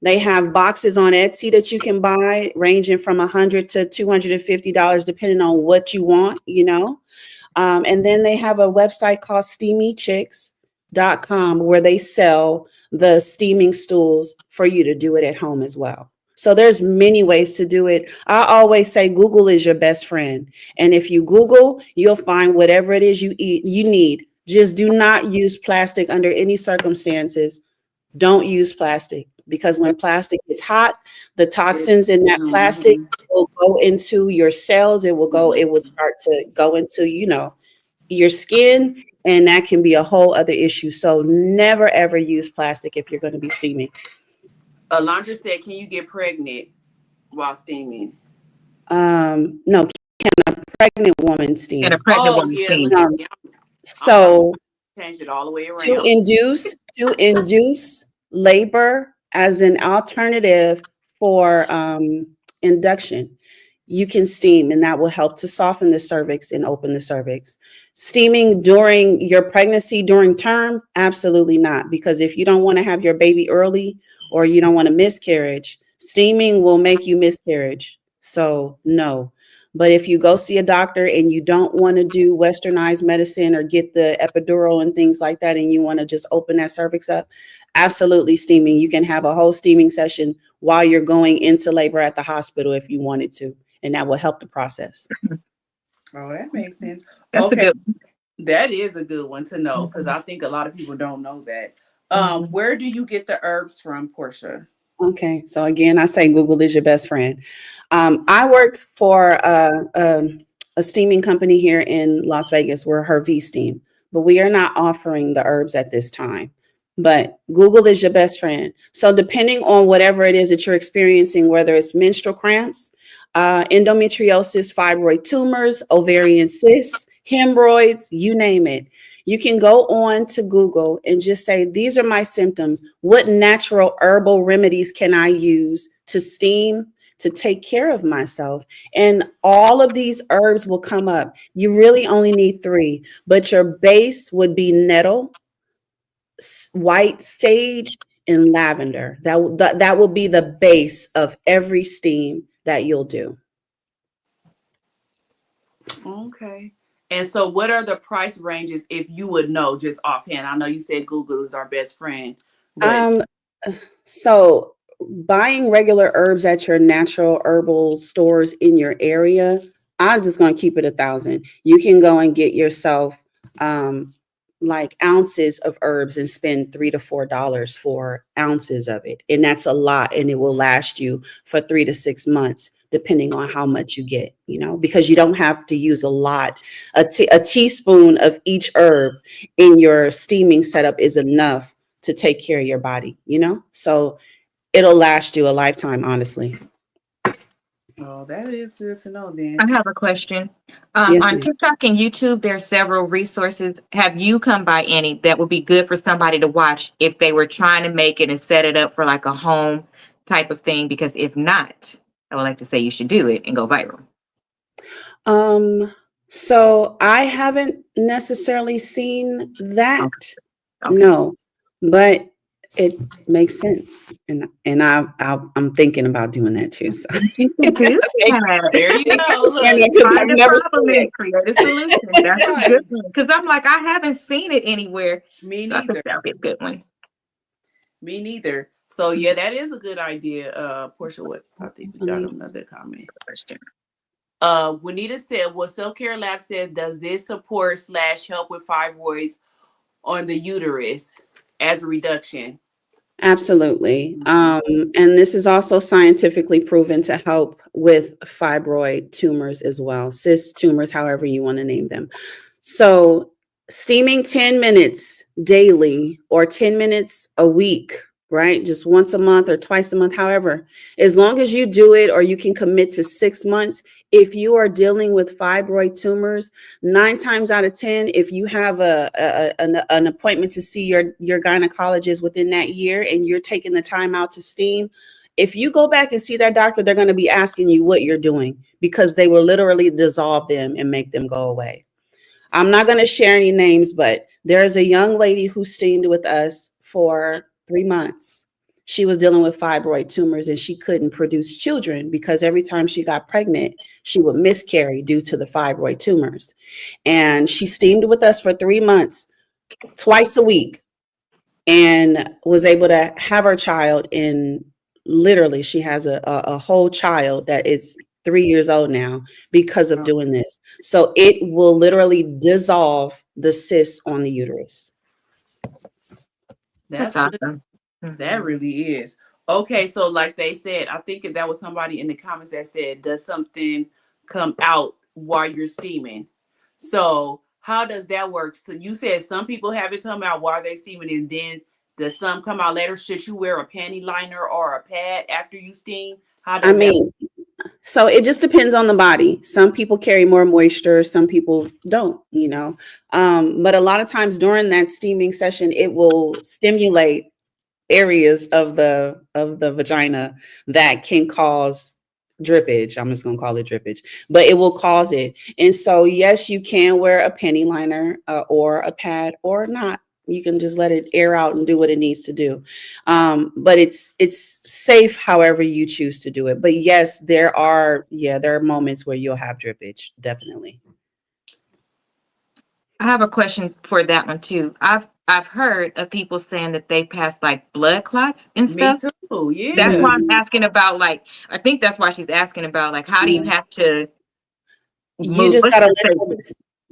[SPEAKER 3] They have boxes on Etsy that you can buy ranging from $100 to $250, depending on what you want, you know. And then they have a website called steamychicks.com where they sell the steaming stools for you to do it at home as well. So there's many ways to do it. I always say Google is your best friend. And if you Google, you'll find whatever it is you need. Just do not use plastic under any circumstances. Don't use plastic because when plastic is hot, the toxins in that plastic will go into your cells. It will start to go into, you know, your skin, and that can be a whole other issue. So never ever use plastic if you're going to be steaming.
[SPEAKER 1] Alondra said, can you get pregnant while steaming?
[SPEAKER 3] No, can a pregnant woman steam?
[SPEAKER 2] And a pregnant woman steam.
[SPEAKER 3] So
[SPEAKER 1] change it all the way around.
[SPEAKER 3] To induce labor as an alternative for induction, you can steam, and that will help to soften the cervix and open the cervix. Steaming during your pregnancy, during term, absolutely not, because if you don't want to have your baby early or you don't want a miscarriage, steaming will make you miscarriage. So no. But if you go see a doctor and you don't want to do westernized medicine or get the epidural and things like that, and you want to just open that cervix up, absolutely steaming. You can have a whole steaming session while you're going into labor at the hospital if you wanted to, and that will help the process.
[SPEAKER 1] Oh, that makes sense.
[SPEAKER 2] That's
[SPEAKER 1] okay.
[SPEAKER 2] a good one.
[SPEAKER 1] That is a good one to know because I think a lot of people don't know that. Where do you get the herbs from, Portia?
[SPEAKER 3] Okay, so again, I say Google is your best friend. I work for a steaming company here in Las Vegas. We're Hervey Steam, but we are not offering the herbs at this time. But Google is your best friend. So depending on whatever it is that you're experiencing, whether it's menstrual cramps, endometriosis, fibroid tumors, ovarian cysts, hemorrhoids, you name it. You can go on to Google and just say, these are my symptoms. What natural herbal remedies can I use to steam, to take care of myself? And all of these herbs will come up. You really only need 3, but your base would be nettle, white sage, and lavender. That will be the base of every steam that you'll do.
[SPEAKER 1] Okay. And so what are the price ranges if you would know just offhand? I know you said Google is our best friend. But
[SPEAKER 3] So buying regular herbs at your natural herbal stores in your area, I'm just going to keep it 1,000. You can go and get yourself like ounces of herbs and spend $3 to $4 for ounces of it. And that's a lot. And it will last you for 3 to 6 months, depending on how much you get, because you don't have to use a lot. A teaspoon of each herb in your steaming setup is enough to take care of your body, so it'll last you a lifetime, honestly.
[SPEAKER 1] Oh, that is good to know then.
[SPEAKER 2] I have a question.
[SPEAKER 3] Yes,
[SPEAKER 2] On
[SPEAKER 3] ma'am.
[SPEAKER 2] TikTok and YouTube, there's several resources. Have you come by any that would be good for somebody to watch if they were trying to make it and set it up for like a home type of thing? Because if not, I would like to say you should do it and go viral.
[SPEAKER 3] So I haven't necessarily seen that.
[SPEAKER 2] Okay.
[SPEAKER 3] No, but it makes sense, and I'm thinking about doing that too. So
[SPEAKER 2] You can do that.
[SPEAKER 1] There you go.
[SPEAKER 3] I've
[SPEAKER 2] Find a
[SPEAKER 3] never
[SPEAKER 2] problem
[SPEAKER 3] seen
[SPEAKER 2] and create a solution. That's a good one. Because I'm like, I haven't seen it anywhere.
[SPEAKER 1] Me
[SPEAKER 2] So I think
[SPEAKER 1] neither.
[SPEAKER 2] that'd be a good one.
[SPEAKER 1] Me neither. So yeah, that is a good idea. Portia, what I think we got another comment.
[SPEAKER 2] Question.
[SPEAKER 1] Juanita said, well, Self-Care Lab says, does this support / help with fibroids on the uterus as a reduction?
[SPEAKER 3] Absolutely. And this is also scientifically proven to help with fibroid tumors as well, cyst tumors, however you want to name them. So steaming 10 minutes daily or 10 minutes a week, right? Just once a month or twice a month, however, as long as you do it or you can commit to 6 months, if you are dealing with fibroid tumors, 9 times out of 10, if you have an appointment to see your gynecologist within that year and you're taking the time out to steam, if you go back and see that doctor, they're going to be asking you what you're doing because they will literally dissolve them and make them go away. I'm not going to share any names, but there's a young lady who steamed with us for 3 months. She was dealing with fibroid tumors and she couldn't produce children because every time she got pregnant, she would miscarry due to the fibroid tumors. And she steamed with us for 3 months, twice a week, and was able to have her child in literally, she has a whole child that is 3 years old now because of doing this. So it will literally dissolve the cysts on the uterus.
[SPEAKER 1] That's
[SPEAKER 2] awesome.
[SPEAKER 1] good. That really is. Okay, so like they said, I think that was somebody in the comments that said, does something come out while you're steaming? So how does that work? So you said some people have it come out while they're steaming, and then does some come out later? Should you wear a panty liner or a pad after you steam? How does
[SPEAKER 3] so it just depends on the body. Some people carry more moisture, some people don't, but a lot of times during that steaming session, it will stimulate areas of the vagina that can cause drippage. I'm just going to call it drippage, but it will cause it. And so, yes, you can wear a penny liner or a pad or not. You can just let it air out and do what it needs to do. But it's safe however you choose to do it. But yes, there are moments where you'll have drippage. Definitely.
[SPEAKER 2] I have a question for that one too. I've heard of people saying that they pass like blood clots and stuff.
[SPEAKER 1] Me too. Yeah.
[SPEAKER 2] That's why I'm asking about, like, I think that's why she's asking about, like, how do you have to
[SPEAKER 3] You just gotta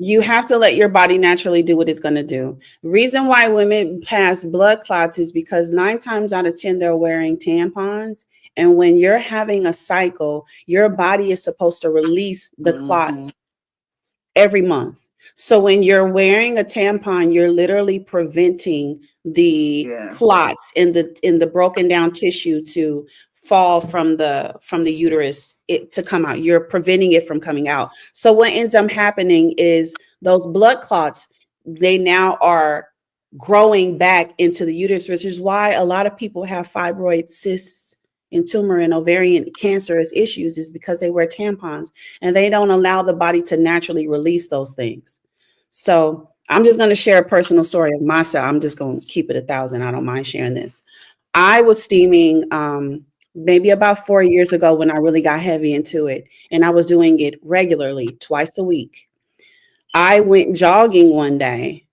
[SPEAKER 3] you have to let your body naturally do what it's going to do. Reason why women pass blood clots is because 9 times out of 10 they're wearing tampons, and when you're having a cycle, your body is supposed to release the clots every month. So when you're wearing a tampon, you're literally preventing the clots in the broken down tissue to fall from the uterus to come out. You're preventing it from coming out. So what ends up happening is those blood clots, they now are growing back into the uterus, which is why a lot of people have fibroid cysts and tumor and ovarian cancerous issues, is because they wear tampons and they don't allow the body to naturally release those things. So I'm just going to share a personal story of myself. I'm just going to keep it 1,000. I don't mind sharing this. I was steaming maybe about 4 years ago when I really got heavy into it, and I was doing it regularly, twice a week. I went jogging one day,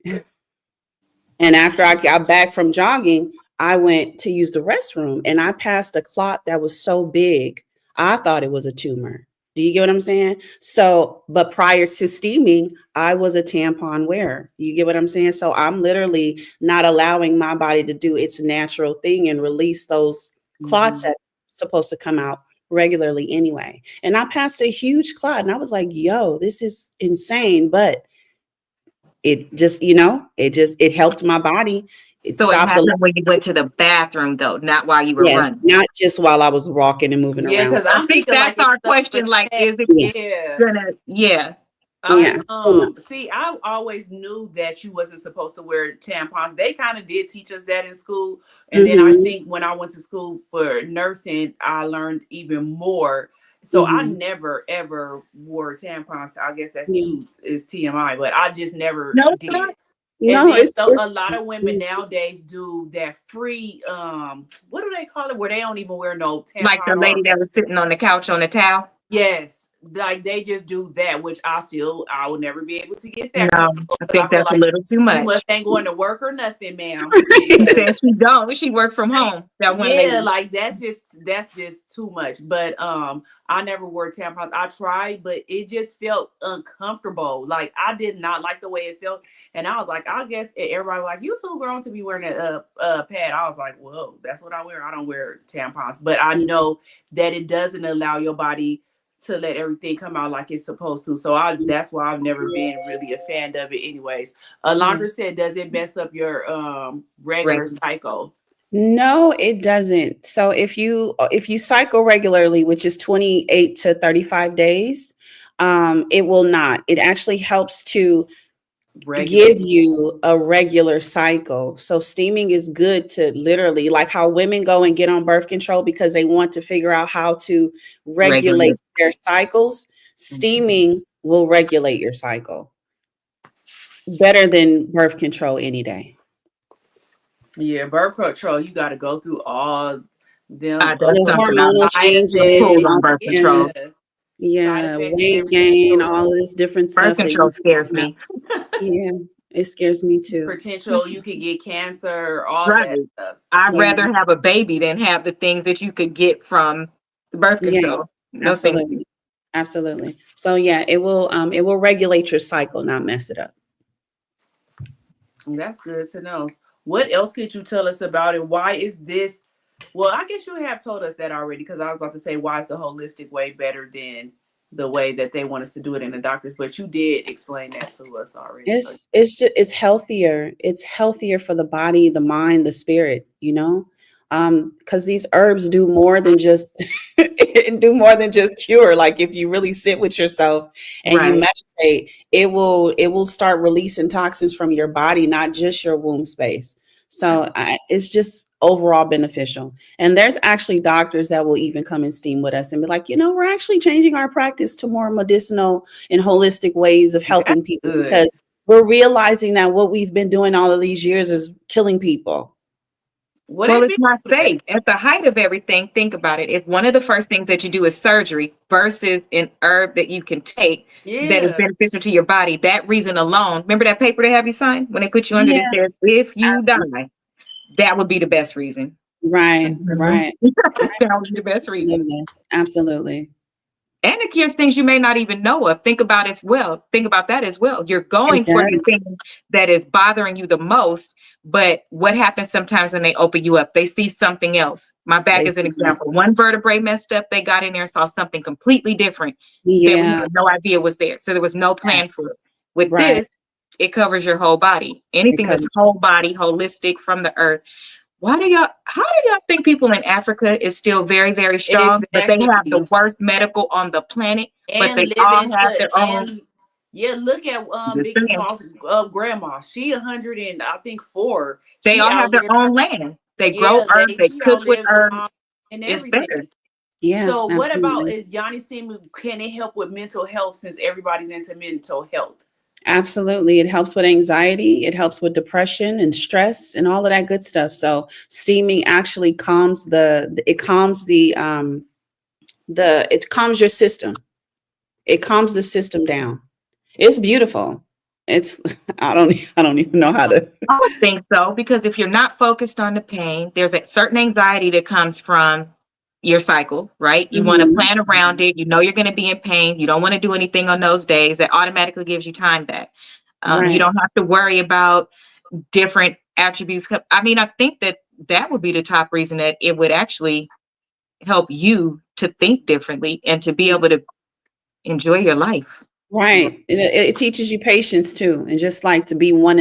[SPEAKER 3] and after I got back from jogging, I went to use the restroom, and I passed a clot that was so big, I thought it was a tumor. Do you get what I'm saying? So, but prior to steaming, I was a tampon wearer. You get what I'm saying? So I'm literally not allowing my body to do its natural thing and release those clots
[SPEAKER 1] Mhm.
[SPEAKER 3] that supposed to come out regularly anyway. And I passed a huge clot and I was like, yo, this is insane. But it just, it helped my body. It
[SPEAKER 2] So it
[SPEAKER 3] stopped
[SPEAKER 2] happened when you went to the bathroom, though, not while you were
[SPEAKER 3] yes,
[SPEAKER 2] running.
[SPEAKER 3] not just while I was walking and moving
[SPEAKER 1] Yeah,
[SPEAKER 3] around.
[SPEAKER 1] because
[SPEAKER 3] So,
[SPEAKER 2] I
[SPEAKER 1] I'm
[SPEAKER 2] think
[SPEAKER 1] thinking
[SPEAKER 2] that's
[SPEAKER 1] like
[SPEAKER 2] our
[SPEAKER 1] it's stuff
[SPEAKER 2] question. Like,
[SPEAKER 1] like
[SPEAKER 2] is it
[SPEAKER 3] yeah,
[SPEAKER 1] yeah.
[SPEAKER 2] gonna? Yeah.
[SPEAKER 3] yeah. So no.
[SPEAKER 1] See, I always knew that you wasn't supposed to wear tampons. They kind of did teach us that in school. And then I
[SPEAKER 3] Mhm,
[SPEAKER 1] think when I went to school for nursing, I learned even more. So I
[SPEAKER 3] mhm.
[SPEAKER 1] never ever wore tampons. I guess that's
[SPEAKER 3] Yeah.
[SPEAKER 1] is TMI, but I just never
[SPEAKER 2] No, it's not.
[SPEAKER 1] did. And
[SPEAKER 3] No,
[SPEAKER 1] then
[SPEAKER 3] it's
[SPEAKER 1] so a
[SPEAKER 3] it's
[SPEAKER 1] lot of women nowadays do that free what do they call it? Where they don't even wear no
[SPEAKER 2] Like the
[SPEAKER 1] tampon
[SPEAKER 2] lady
[SPEAKER 1] or
[SPEAKER 2] that was sitting on the couch on the towel.
[SPEAKER 1] yes, like they just do that, which I will never be able to get that
[SPEAKER 2] No,
[SPEAKER 1] comfortable
[SPEAKER 2] I
[SPEAKER 1] because I
[SPEAKER 2] think
[SPEAKER 1] feel
[SPEAKER 2] that's a
[SPEAKER 1] like
[SPEAKER 2] little too
[SPEAKER 1] you must
[SPEAKER 2] much.
[SPEAKER 1] ain't going to work or nothing, ma'am.
[SPEAKER 2] She said
[SPEAKER 1] Because
[SPEAKER 2] she don't. She worked from home. That one
[SPEAKER 1] yeah,
[SPEAKER 2] lady.
[SPEAKER 1] like that's just too much. But I never wore tampons. I tried, but it just felt uncomfortable. Like I did not like the way it felt, and I was like, I guess everybody was like you too grown to be wearing a pad. I was like, whoa, that's what I wear. I don't wear tampons, but I know that it doesn't allow your body to let everything come out like it's supposed to. So that's why I've never been really a fan of it anyways. Alondra said, does it mess up your regular
[SPEAKER 2] Regular.
[SPEAKER 1] cycle?
[SPEAKER 3] no, it doesn't. So if you cycle regularly, which is 28 to 35 days, it will not. It actually helps to give
[SPEAKER 1] Regulate.
[SPEAKER 3] you a regular cycle. So steaming is good to literally like how women go and get on birth control because they want to figure out how to regulate
[SPEAKER 2] Regular.
[SPEAKER 3] their cycles. Steaming will regulate your cycle better than birth control any day.
[SPEAKER 1] Yeah, birth control, you got to go through all them
[SPEAKER 2] That's
[SPEAKER 3] The
[SPEAKER 2] something
[SPEAKER 3] hormonal
[SPEAKER 1] side
[SPEAKER 3] changes
[SPEAKER 2] I'm
[SPEAKER 1] effects.
[SPEAKER 2] pulled
[SPEAKER 3] and
[SPEAKER 2] on
[SPEAKER 3] all
[SPEAKER 2] birth
[SPEAKER 1] Yeah,
[SPEAKER 2] control.
[SPEAKER 3] yes.
[SPEAKER 1] side
[SPEAKER 3] Yeah,
[SPEAKER 1] effects and
[SPEAKER 3] weight
[SPEAKER 1] everything.
[SPEAKER 3] gain,
[SPEAKER 1] So it's
[SPEAKER 3] all of this different
[SPEAKER 2] Birth
[SPEAKER 3] stuff that
[SPEAKER 2] control
[SPEAKER 3] you
[SPEAKER 2] scares me.
[SPEAKER 3] yeah, it scares me too.
[SPEAKER 1] potential you could get cancer, all
[SPEAKER 2] Right.
[SPEAKER 1] that stuff.
[SPEAKER 2] I'd
[SPEAKER 3] Yeah,
[SPEAKER 2] rather have a baby than have the things that you could get from the birth
[SPEAKER 3] yeah,
[SPEAKER 2] control. No, thank you.
[SPEAKER 3] absolutely. Absolutely. So yeah, it will regulate your cycle, not mess it up.
[SPEAKER 1] That's good to know. What else could you tell us about it? Why is this? Well, I guess you have told us that already because I was about to say, why is the holistic way better than the way that they want us to do it in the doctors? But you did explain that to us already. So
[SPEAKER 3] It's healthier. It's healthier for the body, the mind, the spirit, because these herbs do more than just cure. Like if you really sit with yourself and you
[SPEAKER 2] Right.
[SPEAKER 3] meditate, it will start releasing toxins from your body, not just your womb space. So it's just overall beneficial. And there's actually doctors that will even come and steam with us and be like, we're actually changing our practice to more medicinal and holistic ways of helping
[SPEAKER 1] that's
[SPEAKER 3] people
[SPEAKER 1] good.
[SPEAKER 3] because we're realizing that what we've been doing all of these years is killing people.
[SPEAKER 1] What
[SPEAKER 2] Well,
[SPEAKER 1] they
[SPEAKER 2] it's not
[SPEAKER 1] do that?
[SPEAKER 2] safe. At the height of everything, think about it. If one of the first things that you do is surgery versus an herb that you can take that is
[SPEAKER 1] Yeah,
[SPEAKER 2] beneficial to your body, that reason alone, remember that paper they have you sign when they put you under
[SPEAKER 3] Yeah,
[SPEAKER 2] this says, if you
[SPEAKER 3] absolutely.
[SPEAKER 2] die, that would be the best reason.
[SPEAKER 3] Right,
[SPEAKER 2] Mhm.
[SPEAKER 3] right.
[SPEAKER 2] That would be the best reason.
[SPEAKER 3] Absolutely. Absolutely.
[SPEAKER 2] And it cures things you may not even know of. Think about that as well. You're going
[SPEAKER 3] It
[SPEAKER 2] for the
[SPEAKER 3] does.
[SPEAKER 2] thing that is bothering you the most. But what happens sometimes when they open you up? They see something else. My back
[SPEAKER 3] They
[SPEAKER 2] is an
[SPEAKER 3] see
[SPEAKER 2] example. One vertebrae messed up. They got in there and saw something completely different that we
[SPEAKER 3] Yeah,
[SPEAKER 2] had no idea was there. So there was no plan for it. With
[SPEAKER 3] right.
[SPEAKER 2] this, it covers your whole body. Anything that's
[SPEAKER 3] Because
[SPEAKER 2] whole body, holistic from the earth. How do y'all think people in Africa is still very, very strong, but they have the
[SPEAKER 1] exactly.
[SPEAKER 2] worst medical on the planet, but
[SPEAKER 1] And
[SPEAKER 2] they
[SPEAKER 1] live
[SPEAKER 2] all have
[SPEAKER 1] into
[SPEAKER 2] their own.
[SPEAKER 1] and yeah, look at
[SPEAKER 2] Just
[SPEAKER 1] Biggie
[SPEAKER 2] saying.
[SPEAKER 1] Smalls grandma. She 100 and I think 4.
[SPEAKER 2] They
[SPEAKER 1] She
[SPEAKER 2] all have their
[SPEAKER 1] outlived
[SPEAKER 2] own land. They grow
[SPEAKER 1] yeah,
[SPEAKER 2] herbs. They
[SPEAKER 1] she
[SPEAKER 2] cook with
[SPEAKER 1] outlived mom
[SPEAKER 2] herbs.
[SPEAKER 1] and
[SPEAKER 2] It's
[SPEAKER 1] everything.
[SPEAKER 2] better.
[SPEAKER 3] yeah,
[SPEAKER 1] So what about
[SPEAKER 3] absolutely.
[SPEAKER 1] is Yanni Simu? Can it help with mental health since everybody's into mental health?
[SPEAKER 3] Absolutely. It helps with anxiety, it helps with depression and stress and all of that good stuff. So steaming actually calms it calms your system. It calms the system down. It's beautiful. It's I don't even know how to
[SPEAKER 2] I would think so, because if you're not focused on the pain, there's a certain anxiety that comes from, your cycle, right? You want to
[SPEAKER 3] Mhm.
[SPEAKER 2] plan around it. You know you're going to be in pain. You don't want to do anything on those days. That automatically gives you time back. You
[SPEAKER 3] Right.
[SPEAKER 2] don't have to worry about different attributes. I mean, I think that would be the top reason that it would actually help you to think differently and to be able to enjoy your life
[SPEAKER 3] Right. It teaches you patience too, and just like to be one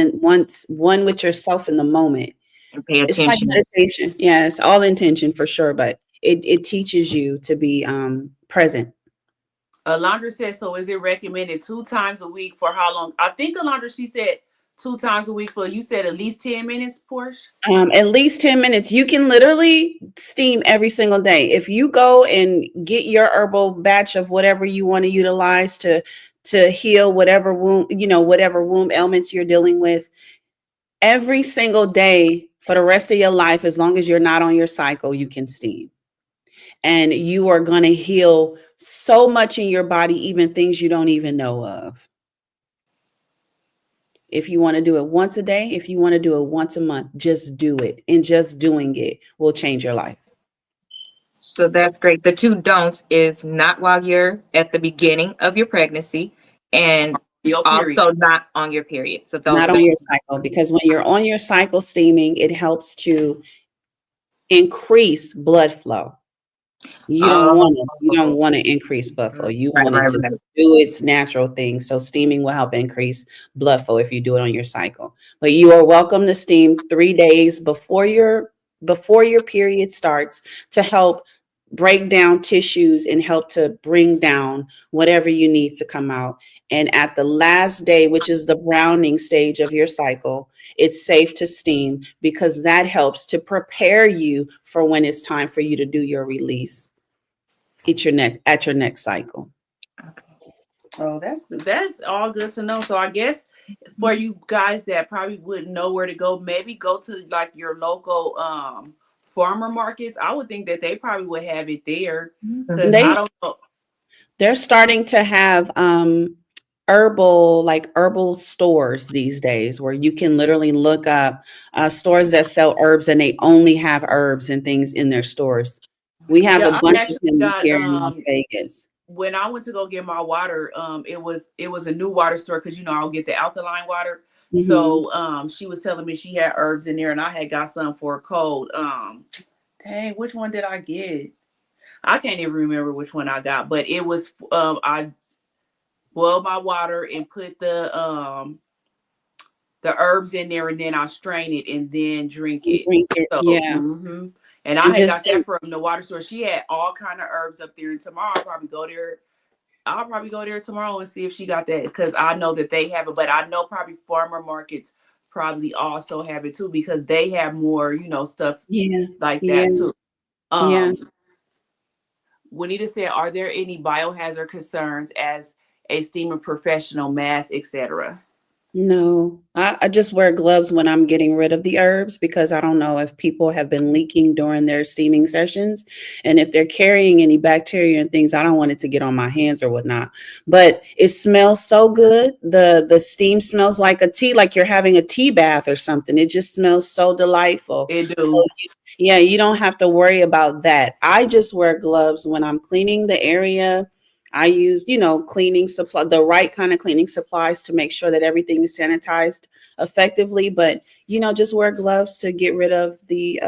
[SPEAKER 3] with yourself in the moment.
[SPEAKER 2] and pay
[SPEAKER 3] It's like
[SPEAKER 2] attention.
[SPEAKER 3] meditation. Yeah, it's all intention for sure, but it teaches you to be present.
[SPEAKER 1] Alondra said, so is it recommended 2 times a week for how long? I think Alondra, she said 2 times a week for, you said at least 10 minutes, Portia?
[SPEAKER 3] At least 10 minutes. You can literally steam every single day. If you go and get your herbal batch of whatever you want to utilize to heal whatever wound, whatever womb ailments you're dealing with, every single day for the rest of your life, as long as you're not on your cycle, you can steam. And you are going to heal so much in your body, even things you don't even know of. If you want to do it once a day, if you want to do it once a month, just do it. And just doing it will change your life.
[SPEAKER 2] So that's great. The two don'ts is not while you're at the beginning of your pregnancy and
[SPEAKER 1] Your period.
[SPEAKER 2] also not on your period. So those
[SPEAKER 3] Not
[SPEAKER 2] are
[SPEAKER 3] on
[SPEAKER 2] the-
[SPEAKER 3] your cycle, because when you're on your cycle steaming, it helps to increase blood flow. You don't want to increase blood flow. You
[SPEAKER 2] Right,
[SPEAKER 3] want it
[SPEAKER 2] right,
[SPEAKER 3] to
[SPEAKER 2] right.
[SPEAKER 3] do its natural thing. So steaming will help increase blood flow if you do it on your cycle. But you are welcome to steam 3 days before your period starts to help break down tissues and help to bring down whatever you need to come out. And at the last day, which is the browning stage of your cycle, it's safe to steam because that helps to prepare you for when it's time for you to do your release at your next cycle.
[SPEAKER 1] Oh, that's all good to know. So I guess for you guys that probably wouldn't know where to go, maybe go to like your local farmer markets. I would think that they probably would have it there because
[SPEAKER 3] They-
[SPEAKER 1] I don't know.
[SPEAKER 3] They're starting to have herbal stores these days where you can literally look up stores that sell herbs and they only have herbs and things in their stores. We have
[SPEAKER 1] Yeah,
[SPEAKER 3] a
[SPEAKER 1] I
[SPEAKER 3] bunch of
[SPEAKER 1] actually
[SPEAKER 3] them
[SPEAKER 1] got,
[SPEAKER 3] here in Las Vegas.
[SPEAKER 1] when I went to go get my water, it was a new water store because I'll get the alkaline water.
[SPEAKER 3] Mhm.
[SPEAKER 1] So she was telling me she had herbs in there, and I had got some for a cold. Dang, which one did I get? I can't even remember which one I got, but it was I boiled my water and put the herbs in there, and then I strain it and then drink it.
[SPEAKER 3] Drink it,
[SPEAKER 1] So,
[SPEAKER 3] yeah.
[SPEAKER 1] And I
[SPEAKER 3] And
[SPEAKER 1] had
[SPEAKER 3] just
[SPEAKER 1] got that from the water store. She had all kind of herbs up there, and tomorrow I'll probably go there tomorrow and see if she got that, because I know that they have it, but I know probably farmer markets probably also have it too, because they have more, stuff like that too.
[SPEAKER 3] Yeah.
[SPEAKER 1] Juanita said, are there any biohazard concerns as a steamer professional, mask, etc.?
[SPEAKER 3] No, I just wear gloves when I'm getting rid of the herbs because I don't know if people have been leaking during their steaming sessions. And if they're carrying any bacteria and things, I don't want it to get on my hands or whatnot. But it smells so good. The steam smells like a tea, like you're having a tea bath or something. It just smells so delightful.
[SPEAKER 1] It do.
[SPEAKER 3] So, yeah, you don't have to worry about that. I just wear gloves when I'm cleaning the area. I use, cleaning supply, the right kind of cleaning supplies to make sure that everything is sanitized effectively. But, just wear gloves to get rid of the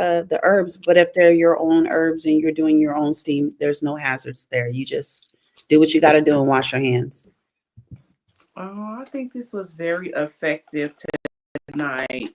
[SPEAKER 3] herbs. But if they're your own herbs and you're doing your own steam, there's no hazards there. You just do what you got to do and wash your hands.
[SPEAKER 1] Oh, I think this was very effective tonight.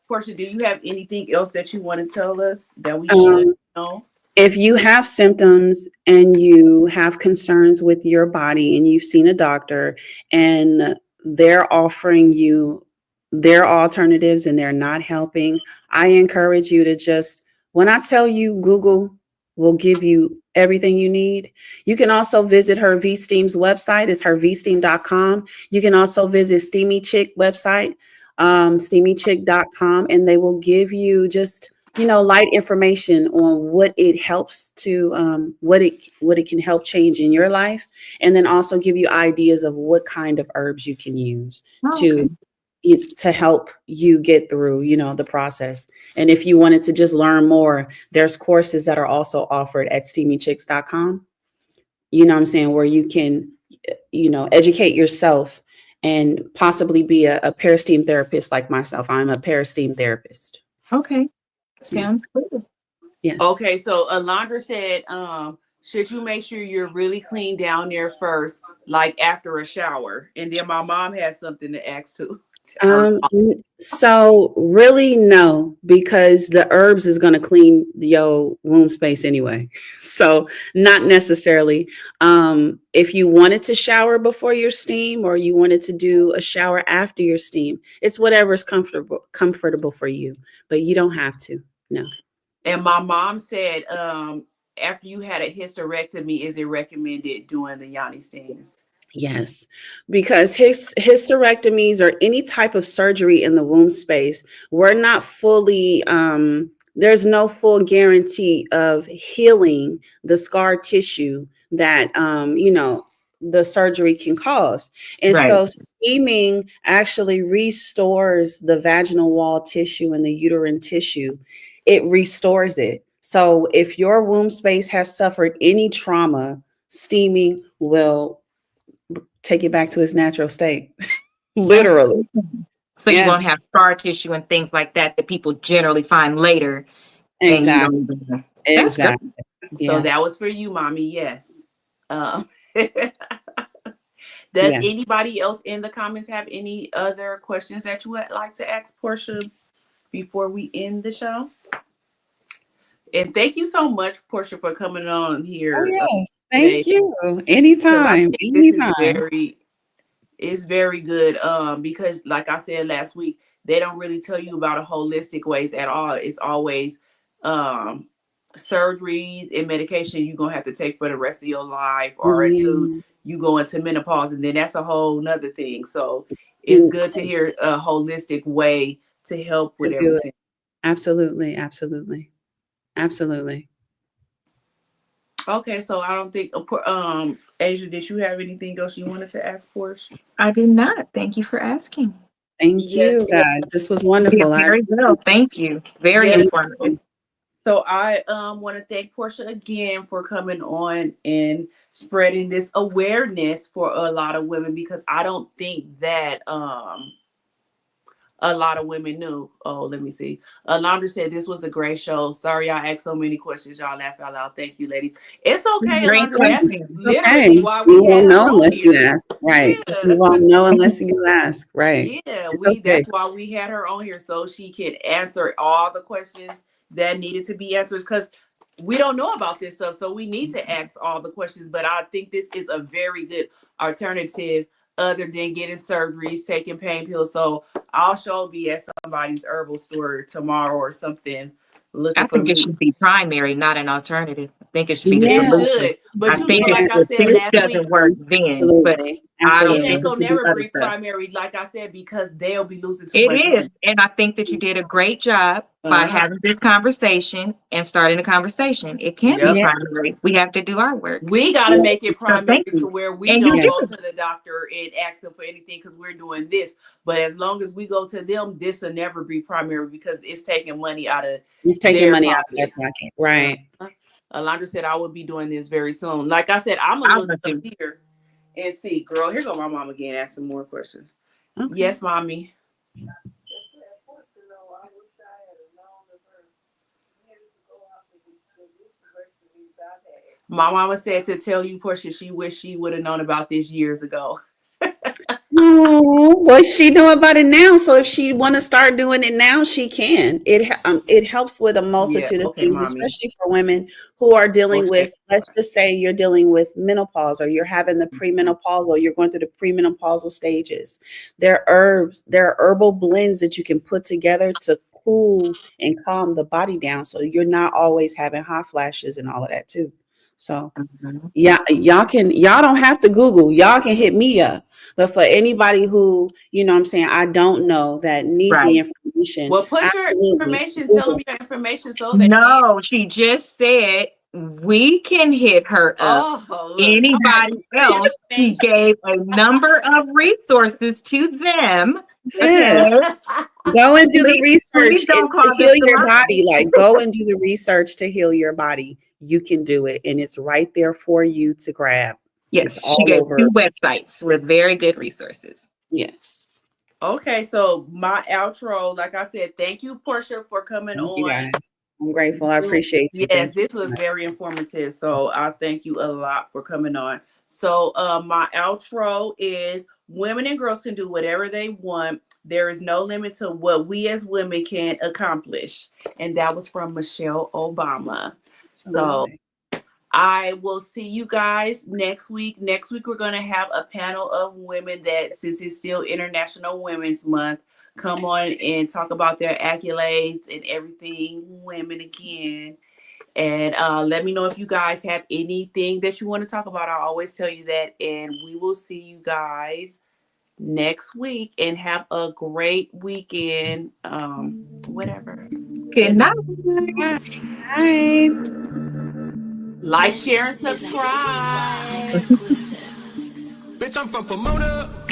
[SPEAKER 1] Portia, do you have anything else that you want to tell us that we should know?
[SPEAKER 3] If you have symptoms and you have concerns with your body and you've seen a doctor and they're offering you their alternatives and they're not helping, I encourage you to just, when I tell you Google will give you everything you need. You can also visit her V-Steam's website. It's hervsteam.com. You can also visit Steamy Chick website, steamychick.com, and they will give you just light information on what it helps to, what it can help change in your life. And then also give you ideas of what kind of herbs you can use to to help you get through, the process. And if you wanted to just learn more, there's courses that are also offered at steamychicks.com. You know what I'm saying? Where you can, educate yourself and possibly be a peristeam therapist like myself. I'm a peristeam therapist.
[SPEAKER 2] Okay. Sounds good.
[SPEAKER 3] Yes.
[SPEAKER 1] Okay, so Alondra said, should you make sure you're really clean down there first, like after a shower? And then my mom has something to ask too.
[SPEAKER 3] So really no, because the herbs is going to clean your womb space anyway. So not necessarily. If you wanted to shower before your steam, or you wanted to do a shower after your steam, it's whatever is comfortable for you, but you don't have to. No.
[SPEAKER 1] And my mom said, after you had a hysterectomy, is it recommended doing the yoni steams?
[SPEAKER 3] Yes, because hysterectomies or any type of surgery in the womb space, we're not fully, there's no full guarantee of healing the scar tissue that, the surgery can cause. And
[SPEAKER 2] Right.
[SPEAKER 3] so steaming actually restores the vaginal wall tissue and the uterine tissue. It restores it. So if your womb space has suffered any trauma, steaming will take it back to its natural state. Literally.
[SPEAKER 2] So you
[SPEAKER 3] Yeah.
[SPEAKER 2] won't have scar tissue and things like that people generally find later. and you
[SPEAKER 3] Exactly.
[SPEAKER 2] don't even know. That's good.
[SPEAKER 3] Exactly.
[SPEAKER 1] So
[SPEAKER 3] Yeah.
[SPEAKER 1] that was for you, mommy. Yes. Does
[SPEAKER 3] Yes.
[SPEAKER 1] anybody else in the comments have any other questions that you would like to ask Portia before we end the show? And thank you so much, Portia, for coming on here.
[SPEAKER 3] Oh, yes.
[SPEAKER 1] today.
[SPEAKER 3] Thank you.
[SPEAKER 1] 'Cause I
[SPEAKER 3] Anytime.
[SPEAKER 1] think this is
[SPEAKER 3] Anytime.
[SPEAKER 1] it's very good. Because like I said last week, they don't really tell you about a holistic ways at all. It's always surgeries and medication you're gonna have to take for the rest of your life, or until you go into menopause, and then that's a whole nother thing. So it's good to hear a holistic way to help with
[SPEAKER 3] To do it.
[SPEAKER 1] everything.
[SPEAKER 3] Absolutely. Absolutely. Absolutely.
[SPEAKER 1] Okay, so I don't think Asia, did you have anything else you wanted to ask Portia?
[SPEAKER 2] I do not. Thank you for asking.
[SPEAKER 3] Thank
[SPEAKER 1] Yes.
[SPEAKER 3] you, guys. This was
[SPEAKER 2] Yeah,
[SPEAKER 3] wonderful.
[SPEAKER 2] very well. Thank you. Very
[SPEAKER 1] Yes.
[SPEAKER 2] informative.
[SPEAKER 1] So I want to thank Portia again for coming on and spreading this awareness for a lot of women, because I don't think that a lot of women knew. Oh, let me see. Alondra said this was a great show. Sorry I asked so many questions. Y'all laugh out loud. Thank you, ladies. It's okay,
[SPEAKER 2] Great
[SPEAKER 1] Alondra. That's
[SPEAKER 2] question.
[SPEAKER 1] literally
[SPEAKER 3] Okay.
[SPEAKER 1] why
[SPEAKER 3] You
[SPEAKER 1] we had
[SPEAKER 3] won't
[SPEAKER 1] her
[SPEAKER 3] know
[SPEAKER 1] on
[SPEAKER 3] unless you
[SPEAKER 1] here.
[SPEAKER 3] ask. Right.
[SPEAKER 1] Yeah.
[SPEAKER 3] You won't know unless you ask. Right.
[SPEAKER 1] Yeah,
[SPEAKER 3] It's okay.
[SPEAKER 1] that's why we had her on here, so she can answer all the questions that needed to be answered, because we don't know about this stuff, so we need to ask all the questions. But I think this is a very good alternative other than getting surgeries, taking pain pills. So I'll sure be at somebody's herbal store tomorrow or something looking
[SPEAKER 2] I
[SPEAKER 1] for
[SPEAKER 2] think it
[SPEAKER 1] me.
[SPEAKER 2] should be primary, not an alternative. I think it should be the
[SPEAKER 3] Yeah.
[SPEAKER 1] It
[SPEAKER 2] solution.
[SPEAKER 1] should, but
[SPEAKER 2] I
[SPEAKER 1] you
[SPEAKER 2] think
[SPEAKER 1] know, like I
[SPEAKER 2] if
[SPEAKER 1] said
[SPEAKER 2] this
[SPEAKER 1] last
[SPEAKER 2] doesn't
[SPEAKER 1] week,
[SPEAKER 2] work then, but
[SPEAKER 3] Absolutely.
[SPEAKER 2] I don't
[SPEAKER 1] it
[SPEAKER 3] Absolutely.
[SPEAKER 2] think
[SPEAKER 1] ain't
[SPEAKER 2] it
[SPEAKER 1] gonna
[SPEAKER 2] should be
[SPEAKER 1] never
[SPEAKER 2] other
[SPEAKER 1] bring
[SPEAKER 2] stuff.
[SPEAKER 1] primary, like I said, because they'll be losing too
[SPEAKER 2] It
[SPEAKER 1] much money.
[SPEAKER 2] is. And I think that you did a great job by having this conversation and starting a conversation. It can be
[SPEAKER 1] Yep.
[SPEAKER 3] Yeah.
[SPEAKER 2] primary. We have to do our work.
[SPEAKER 1] We got to
[SPEAKER 3] Yeah.
[SPEAKER 1] make it
[SPEAKER 2] So
[SPEAKER 1] primary
[SPEAKER 2] thank you.
[SPEAKER 1] to where we
[SPEAKER 2] And you
[SPEAKER 1] don't
[SPEAKER 2] do.
[SPEAKER 1] go to the doctor and ask them for anything because we're doing this. But as long as we go to them, this will never be primary because it's taking money out of
[SPEAKER 3] It's taking
[SPEAKER 1] their
[SPEAKER 3] money out of their
[SPEAKER 1] pockets.
[SPEAKER 3] pocket. Right.
[SPEAKER 1] Alondra said I will be doing this very soon. Like I said, I'm
[SPEAKER 2] I
[SPEAKER 1] gonna look
[SPEAKER 2] want
[SPEAKER 1] up
[SPEAKER 2] to.
[SPEAKER 1] here and see. Girl, here go my mom again. Ask some more questions.
[SPEAKER 3] Okay.
[SPEAKER 1] Yes, mommy. My mama said to tell you, Portia, she wished she would have known about this years ago.
[SPEAKER 3] Oh, well, she know about it now. So if she want to start doing it now, she can. It helps with a multitude of
[SPEAKER 1] okay,
[SPEAKER 3] things,
[SPEAKER 1] mommy.
[SPEAKER 3] especially for women who are dealing
[SPEAKER 1] Okay.
[SPEAKER 3] with, let's just say you're dealing with menopause, or you're having the premenopausal, or you're going through the premenopausal stages. There are herbs, there are herbal blends that you can put together to cool and calm the body down, so you're not always having hot flashes and all of that too. So
[SPEAKER 2] Mhm.
[SPEAKER 3] yeah, y'all don't have to Google, y'all can hit me up. But for anybody who, what I'm saying, I don't know, that need the
[SPEAKER 2] Right.
[SPEAKER 3] information.
[SPEAKER 1] Well, put your
[SPEAKER 3] absolutely.
[SPEAKER 1] information. Tell them your information so they can.
[SPEAKER 2] No, she just said we can hit her up.
[SPEAKER 1] Oh, look.
[SPEAKER 2] Anybody else, she
[SPEAKER 1] Information.
[SPEAKER 2] gave a number of resources to them
[SPEAKER 3] Yeah. Go and do the research
[SPEAKER 2] don't call
[SPEAKER 3] to heal
[SPEAKER 2] this
[SPEAKER 3] your
[SPEAKER 2] democracy.
[SPEAKER 3] body. Like, go and do the research to heal your body. You can do it, and it's right there for you to grab.
[SPEAKER 2] Yes,
[SPEAKER 3] It's
[SPEAKER 2] she
[SPEAKER 3] all
[SPEAKER 2] gave
[SPEAKER 3] over.
[SPEAKER 2] 2 websites with very good resources.
[SPEAKER 3] Yes.
[SPEAKER 1] Okay, so my outro, like I said, thank you, Portia, for coming
[SPEAKER 3] Thank you
[SPEAKER 1] on.
[SPEAKER 3] guys. I'm grateful. I appreciate you.
[SPEAKER 1] Yes,
[SPEAKER 3] Thank you
[SPEAKER 1] this
[SPEAKER 3] so
[SPEAKER 1] was
[SPEAKER 3] much.
[SPEAKER 1] very informative. So I thank you a lot for coming on. So my outro is women and girls can do whatever they want. There is no limit to what we as women can accomplish. And that was from Michelle Obama. So I will see you guys next week. Next week, we're going to have a panel of women that, since it's still International Women's Month, come on and talk about their accolades and everything women again. And let me know if you guys have anything that you want to talk about. I always tell you that. And we will see you guys next week, and have a great weekend. Whatever.
[SPEAKER 2] Good night.
[SPEAKER 3] Bye.
[SPEAKER 1] Like, share, and subscribe.
[SPEAKER 9] Bitch, I'm from Pomona.